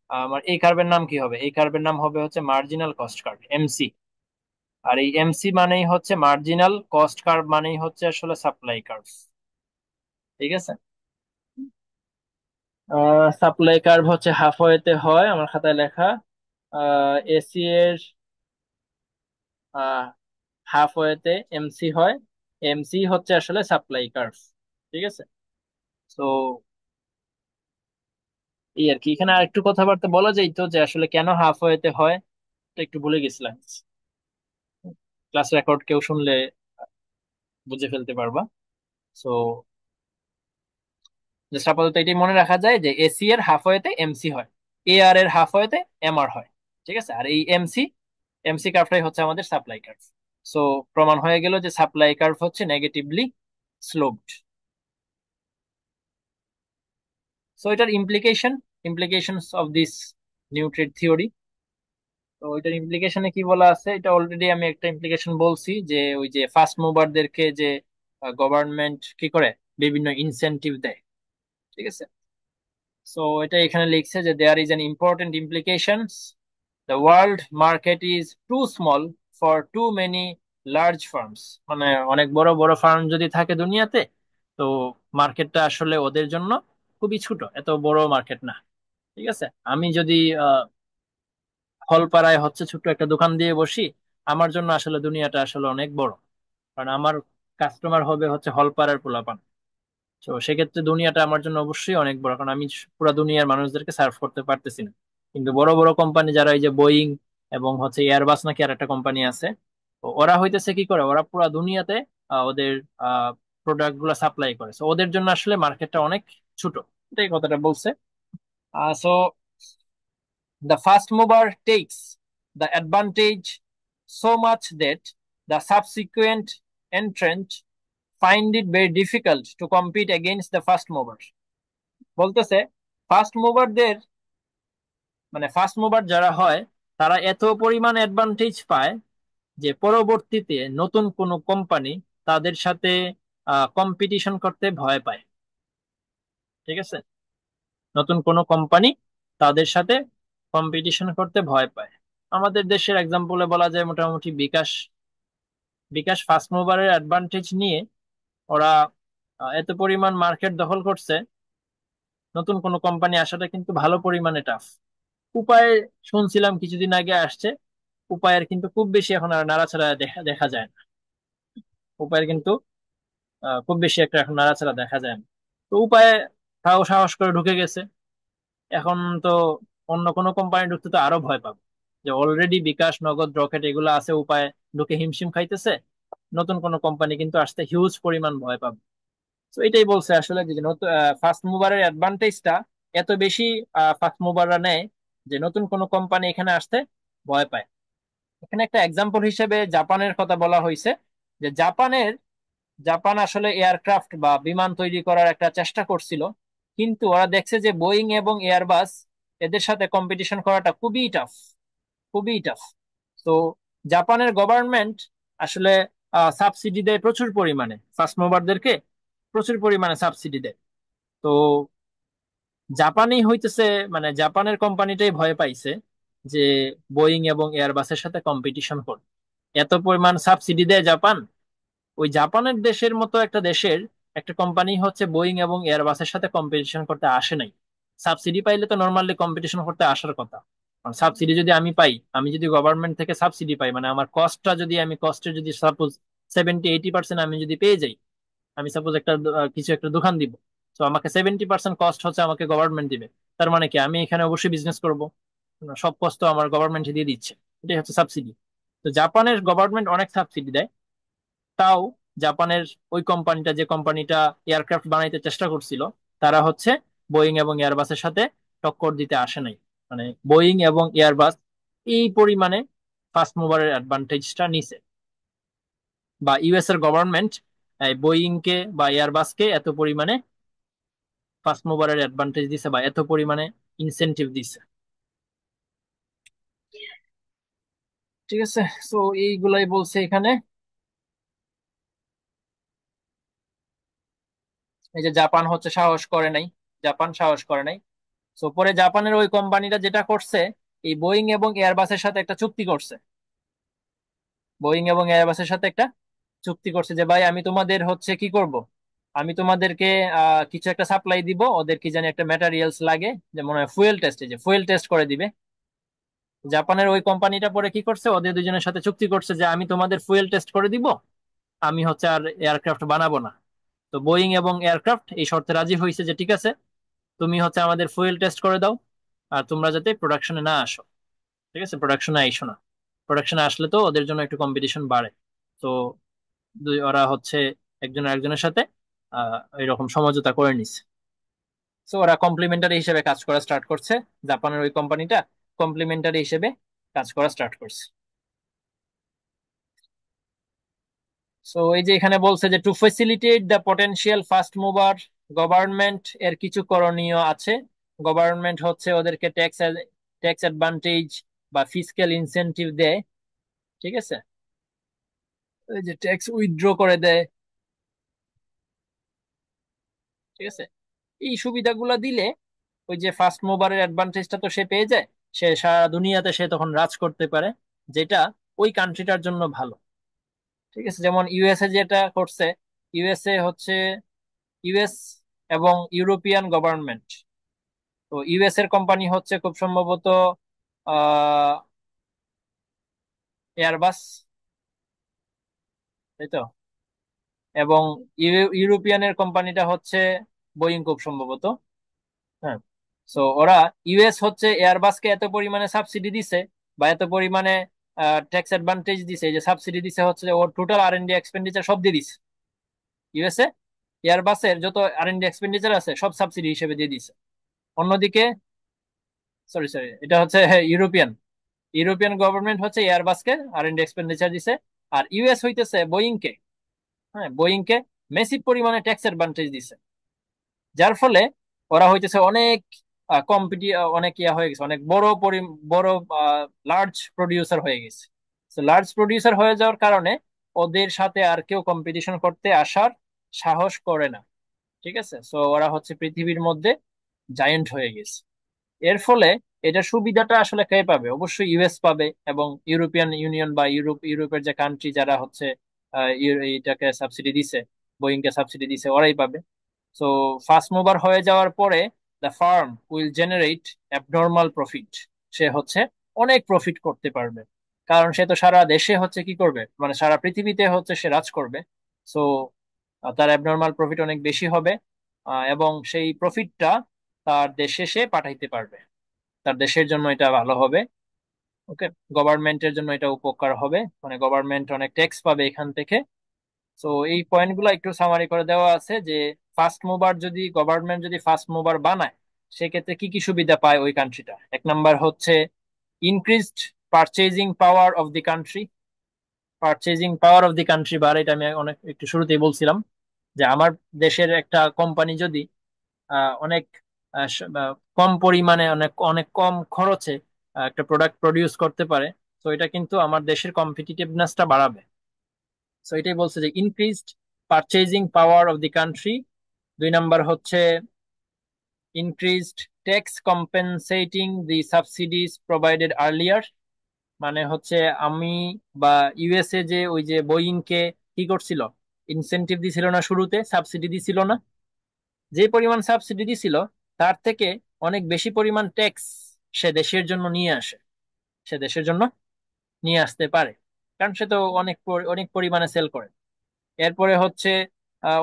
আমার এই কার্ভের নাম কি হবে? এই কার্ভের নাম হবে হচ্ছে মার্জিনাল কস্ট কার্ভ, এমসি। আর এই এমসি মানেই হচ্ছে মার্জিনাল কস্ট কার্ভ, মানেই হচ্ছে আসলে সাপ্লাই কার্ভ। ঠিক আছে। সাপ্লাই কার্ভ হচ্ছে হাফ ওয়েতে হয় আমার খাতায় লেখা। এসি এর হাফ ওয়েতে এমসি হয়। এমসি হচ্ছে আসলে সাপ্লাই কার্ভ। ঠিক আছে। তো এই আর কি, এখানে আর একটু কথাবার্তা বলা যাইতো যে আসলে কেন হাফ ওয়েতে হয়, এটা একটু ভুলে গেছিলাম। ক্লাস রেকর্ড কেউ শুনলে বুঝে ফেলতে পারবা। সো জাস্ট আপাতত এটাই মনে রাখা যায় যে এসি এর হাফ ওয়েতে এমসি হয়, এ আর এর হাফ ওয়েতে এমআর হয়। ঠিক আছে। আর এই এমসি, এমসি কার্ভটাই হচ্ছে আমাদের সাপ্লাই কার্ভ। সো প্রমাণ হয়ে গেল যে সাপ্লাই কার্ভ হচ্ছে নেগেটিভলি স্লোপড। সো এটার implications of this new trade theory. তো ওইটার ইমপ্লিকেশনে কি বলা আছে, এটা অলরেডি আমি একটা ইমপ্লিকেশন বলছি, যে ওই যে ফার্স্ট মুভারদেরকে যে গভর্নমেন্ট কি করে, বিভিন্ন ইনসেনটিভ দেয়। ঠিক আছে। সো এটা এখানে লিখছে যে there is an important implications, the world market is too small for too many large firms. মানে অনেক বড় বড় ফার্ম যদি থাকে দুনিয়াতে, তো মার্কেটটা আসলে ওদের জন্য খুবই ছোট, এত বড় মার্কেট না। ঠিক আছে। আমি যদি হলপাড়ায় হচ্ছে ছোট্ট একটা দোকান দিয়ে বসি, আমার জন্য আসলে দুনিয়াটা আসলে অনেক বড়, কারণ আমার কাস্টমার হবে হচ্ছে হলপাড়ার পোলাপান। তো সেক্ষেত্রে দুনিয়াটা আমার জন্য অবশ্যই অনেক বড়, কারণ আমি পুরো দুনিয়ার মানুষদেরকে সার্ভ করতে পারতেছি না। কিন্তু বড় বড় কোম্পানি যারা, এই যে বোয়িং এবং হচ্ছে এয়ারবাস নাকি আর একটা কোম্পানি আছে, তো ওরা হইতেছে কি করে, ওরা পুরো দুনিয়াতে ওদের প্রোডাক্ট গুলা সাপ্লাই করে। তো ওদের জন্য আসলে মার্কেটটা অনেক ছোট, এটাই কথাটা বলছে। So the first mover takes the advantage so much that the subsequent entrant find it very difficult to compete against the first mover. বলতেছে ফার্স্ট মুভারদের, মানে ফার্স্ট মুভার যারা হয়, তারা এত পরিমাণ অ্যাডভান্টেজ পায় যে পরবর্তীতে নতুন কোনো কোম্পানি তাদের সাথে কম্পিটিশন করতে ভয় পায়। ঠিক আছে। নতুন কোনো কোম্পানি তাদের সাথে কম্পিটিশন করতে ভয় পায়। আমাদের দেশের এক্সাম্পলে বলা যায় মোটামুটি বিকাশ। বিকাশ ফার্স্ট মুভারের অ্যাডভান্টেজ নিয়ে ওরা এত পরিমাণ মার্কেট দখল করছে, নতুন কোনো কোম্পানি আসাটা কিন্তু ভালো পরিমাণে টাফ। উপায় শুনছিলাম কিছুদিন আগে আসছে, উপায়ের কিন্তু খুব বেশি এখন আর নাড়াচাড়া দেখা দেখা যায় না। উপায়ের কিন্তু খুব বেশি একটা এখন নাড়াচাড়া দেখা যায় না। তো উপায়ে তাও সাহস করে ঢুকে গেছে। এখন তো অন্য কোনো কোম্পানি ঢুকতে তো আরো ভয় পাবে, যে অলরেডি বিকাশ, নগদ, রকেট এগুলো আছে, উপায় ঢুকে হিমশিম খাইতেছে। নতুন কোনো কোম্পানি কিন্তু আসতে হিউজ পরিমাণ ভয় পাবে। তো এটাই বলছে আসলে, যে ফার্স্ট মুভারের অ্যাডভান্টেজটা এত বেশি ফার্স্ট মুভাররা নেয়, যে নতুন কোনো কোম্পানি এখানে আসতে ভয় পায়। এখানে একটা এক্সাম্পল হিসেবে জাপানের কথা বলা হয়েছে, যে জাপান আসলে এয়ারক্রাফট বা বিমান তৈরি করার একটা চেষ্টা করছিল, কিন্তু ওরা দেখছে যে বোয়িং এবং এয়ারবাস, এদের সাথে কম্পিটিশন করাটা খুবই টাফ, খুবই টাফ। তো জাপানের গভর্নমেন্ট আসলে সাবসিডি দেয় প্রচুর পরিমাণে, ফার্স্ট মুভারদেরকে প্রচুর পরিমাণে সাবসিডি দেয়। তো জাপানই হইতেছে, মানে জাপানের কোম্পানিটাই ভয় পাইছে যে বোয়িং এবং এয়ারবাসের সাথে কম্পিটিশন করবে। এত পরিমাণ সাবসিডি দেয় জাপান, ওই জাপানের দেশের মতো একটা দেশের একটা কোম্পানি হচ্ছে বোয়িং এবং এয়ারবাসের সাথে কম্পিটিশন করতে আসে নাই। সাবসিডি পাইলে তো নর্মালি কম্পিটিশন করতে আসার কথা। কারণ সাবসিডি যদি আমি পাই, আমি যদি গভর্নমেন্ট থেকে সাবসিডি পাই, মানে আমার কস্টটা যদি, আমি কস্টের যদি সাপোজ 70-80% আমি যদি পেয়ে যাই, আমি সাপোজ একটা কিছু একটা দোকান দিব, তো আমাকে 70% কস্ট হচ্ছে আমাকে গভর্নমেন্ট দিবে। তার মানে কি, আমি এখানে অবশ্যই বিজনেস করব, সব কষ্ট তো আমার গভর্নমেন্ট দিয়ে দিচ্ছে। এটাই হচ্ছে সাবসিডি। তো জাপানের গভর্নমেন্ট অনেক সাবসিডি দেয়, তাও জাপানের ওই কোম্পানিটা, যে কোম্পানিটা এয়ারক্রাফট বানাইতে চেষ্টা করছিল, তারা হচ্ছে বোয়িং এবং এয়ারবাসের সাথে টক্কর দিতে আসে নাই। মানে বোয়িং এবং এয়ারবাস এই পরিমাণে ফার্স্ট মুভারের অ্যাডভান্টেজটা নিছে, বা ইউএস এর গভর্নমেন্ট বোয়িং কে বা এয়ারবাস কে এত পরিমাণে ফার্স্ট মুভারের অ্যাডভান্টেজ দিছে বা এত পরিমাণে ইনসেনটিভ দিছে। ঠিক আছে, তো এইগুলাই বলছে এখানে। এই যে জাপান হচ্ছে সাহস করে নাই, জাপান সাহস করে নাই। তো পরে জাপানের ওই কোম্পানিটা যেটা করছে, এই বোয়িং এবং এয়ারবাসের সাথে একটা চুক্তি করছে। বোয়িং এবং এয়ারবাসের সাথে একটা চুক্তি করছে যে ভাই আমি তোমাদের হচ্ছে কি করব, আমি তোমাদেরকে কিছু একটা সাপ্লাই দিব, ওদের কি জানি একটা ম্যাটেরিয়ালস লাগে, যেমন ফুয়েল টেস্ট, যে ফুয়েল টেস্ট করে দিবে। জাপানের ওই কোম্পানিটা পরে কি করছে, ওদের দুজনের সাথে চুক্তি করছে যে আমি তোমাদের ফুয়েল টেস্ট করে দিব, আমি হচ্ছে আর এয়ারক্রাফট বানাবো না। তো বোয়িং এবং এয়ারক্রাফট এই শর্তে রাজি হয়েছে যে ঠিক আছে, তুমি হচ্ছে আমাদের ফুয়েল টেস্ট করে দাও, আর তোমরা যাতে প্রোডাকশনে না আসো। ঠিক আছে, প্রোডাকশনে আইসো না। প্রোডাকশনে আসলে তো ওদের জন্য একটু কম্পিটিশন বাড়ে। তো ওরা হচ্ছে একজন আরেকজনের সাথে এরকম সমঝোতা করে নিচ্ছে। তো ওরা কমপ্লিমেন্টারি হিসেবে কাজ করা স্টার্ট করছে। জাপানের ওই কোম্পানিটা কমপ্লিমেন্টারি হিসেবে কাজ করা স্টার্ট করছে। সো এই যে এখানে বলছে যে two facilitate the potential fast mover, government এর কিছু করণীয় আছে। গভর্নমেন্ট হচ্ছে ওদেরকে ট্যাক্স অ্যাডভান্টেজ বা ফিসক্যাল ইনসেনটিভ দেয়। ঠিক আছে, ওই যে ট্যাক্স উইথড্র করে দেয়। ঠিক আছে, এই সুবিধাগুলো দিলে ওই যে ফার্স্ট মুভারের অ্যাডভান্টেজটা তো সে পেয়ে যায়, সে সারা দুনিয়াতে সে তখন রাজ করতে পারে, যেটা ওই কান্ট্রিটার জন্য ভালো। ঠিক আছে, যেমন ইউএসএ যেটা করছে, ইউএসএ হচ্ছে ইউএস এবং ইউরোপিয়ান গভর্নমেন্ট, তো ইউএস এর কোম্পানি হচ্ছে খুব সম্ভবত এয়ারবাস, তাই তো। এবং ইউরোপিয়ানের কোম্পানিটা হচ্ছে বোয়িং খুব সম্ভবত। হ্যাঁ, সো ওরা, ইউএস হচ্ছে এয়ারবাসকে এত পরিমাণে সাবসিডি দিছে বা এত পরিমাণে ট্যাক্স অ্যাডভান্টেজ দিছে, যে সাবসিডি দিছে হচ্ছে ওর টোটাল আর&ডি এক্সপেন্ডিচার সব দিয়ে দিছে। ইউএসএ এয়ারবাসের যত আর&ডি এক্সপেন্ডিচার আছে সব সাবসিডি হিসেবে দিয়ে দিছে। অন্যদিকে, সরি সরি, এটা হচ্ছে ইউরোপিয়ান, ইউরোপিয়ান গভর্নমেন্ট হচ্ছে এয়ারবাসকে আর&ডি এক্সপেন্ডিচার দিছে। আর ইউএস হইতেছে বোয়িং কে, হ্যাঁ বোয়িং কে মেসিভ পরিমাণে ট্যাক্স অ্যাডভান্টেজ দিছে। যার ফলে ওরা হইতেছে অনেক অনেক ইয়া হয়ে গেছে, অনেক বড় লার্জ প্রডিউসার হয়ে গেছে। তো লার্জ প্রডিউসার হয়ে যাওয়ার কারণে ওদের সাথে আর কেউ কম্পিটিশন করতে আসার সাহস করে না। ঠিক আছে, সো ওরা হচ্ছে পৃথিবীর মধ্যে জায়ান্ট হয়ে গেছে। এর ফলে এটা সুবিধাটা আসলে কে পাবে? অবশ্যই ইউএস পাবে, এবং ইউরোপিয়ান ইউনিয়ন বা ইউরোপের যে কান্ট্রি যারা হচ্ছে এইটাকে সাবসিডি দিছে, বোয়িং কে সাবসিডি দিছে, ওরাই পাবে। সো ফার্স্ট মুভার হয়ে যাওয়ার পরে the firm will generate abnormal profit. সে হচ্ছে অনেক প্রফিট করতে পারবে, কারণ সে তো সারা দেশে হচ্ছে কি করবে, মানে সারা পৃথিবীতে হচ্ছে সে রাজ করবে। সো তার অ্যাবনর্মাল প্রফিট অনেক বেশি হবে, এবং সেই প্রফিটটা তার দেশে সে পাঠাইতে পারবে। তার দেশের জন্য এটা ভালো হবে। ওকে, গভর্নমেন্টের জন্য এটা উপকার হবে, মানে গভর্নমেন্ট অনেক ট্যাক্স পাবে এখান থেকে। তো এই পয়েন্টগুলো একটু সামারি করে দেওয়া আছে যে ফার্স্ট মুভার যদি, গভর্নমেন্ট যদি ফার্স্ট মুভার বানায়, সেক্ষেত্রে কি কি সুবিধা পায় ওই কান্ট্রিটা। এক নাম্বার হচ্ছে increased purchasing power of the country. Purchasing power of the country বাড়ে, এটা আমি অনেক একটু শুরুতেই বলছিলাম, যে আমার দেশের একটা কোম্পানি যদি অনেক কম পরিমাণে, অনেক অনেক কম খরচে একটা প্রোডাক্ট প্রডিউস করতে পারে, তো এটা কিন্তু আমার দেশের কম্পিটিটিভনেসটা বাড়াবে। সো এটাই বলছে যে increased purchasing power of the country. দুই নাম্বার হচ্ছে ইনক্রিজড ট্যাক্স কম্পেনসেটিং দি সাবসিডিজ প্রোভাইডেড আর্লিয়ার। মানে হচ্ছে আমি বা ইউএসএ যে ওই যে বোয়িং কে কি করছিল, ইনসেনটিভ দিছিল না, শুরুতে সাবসিডি দিছিল না, যে পরিমাণ সাবসিডি দিছিল তার থেকে অনেক বেশি পরিমাণ ট্যাক্স সে দেশের জন্য নিয়ে আসে, সে দেশের জন্য নিয়ে আসতে পারে, কারণ সে তো অনেক পরিমাণে সেল করে। এরপরে হচ্ছে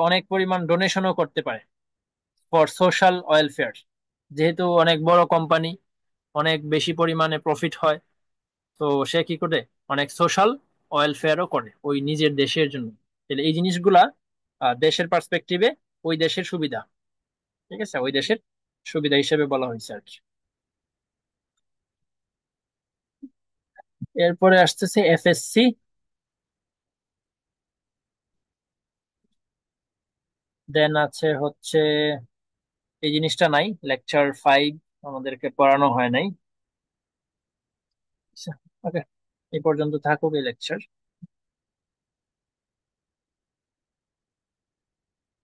অনেক পরিমাণ ডোনেশনও করতে পারে ফর সোশ্যাল ওয়েলফেয়ার। যেহেতু অনেক বড় কোম্পানি, অনেক বেশি পরিমাণে প্রফিট হয়, তো সে কি করে, অনেক সোশ্যাল ওয়েলফেয়ারও করে ওই নিজের দেশের জন্য। তাহলে এই জিনিসগুলা দেশের পার্সপেক্টিভে ওই দেশের সুবিধা। ঠিক আছে, ওই দেশের সুবিধা হিসেবে বলা হয়েছে আর কি। এরপরে আসতেছে এফএসসি। দেন আছে হচ্ছে এই জিনিসটা নাই, লেকচার 5 আমাদেরকে পড়ানো হয় নাই। ওকে, এই পর্যন্ত থাকুক এই লেকচার।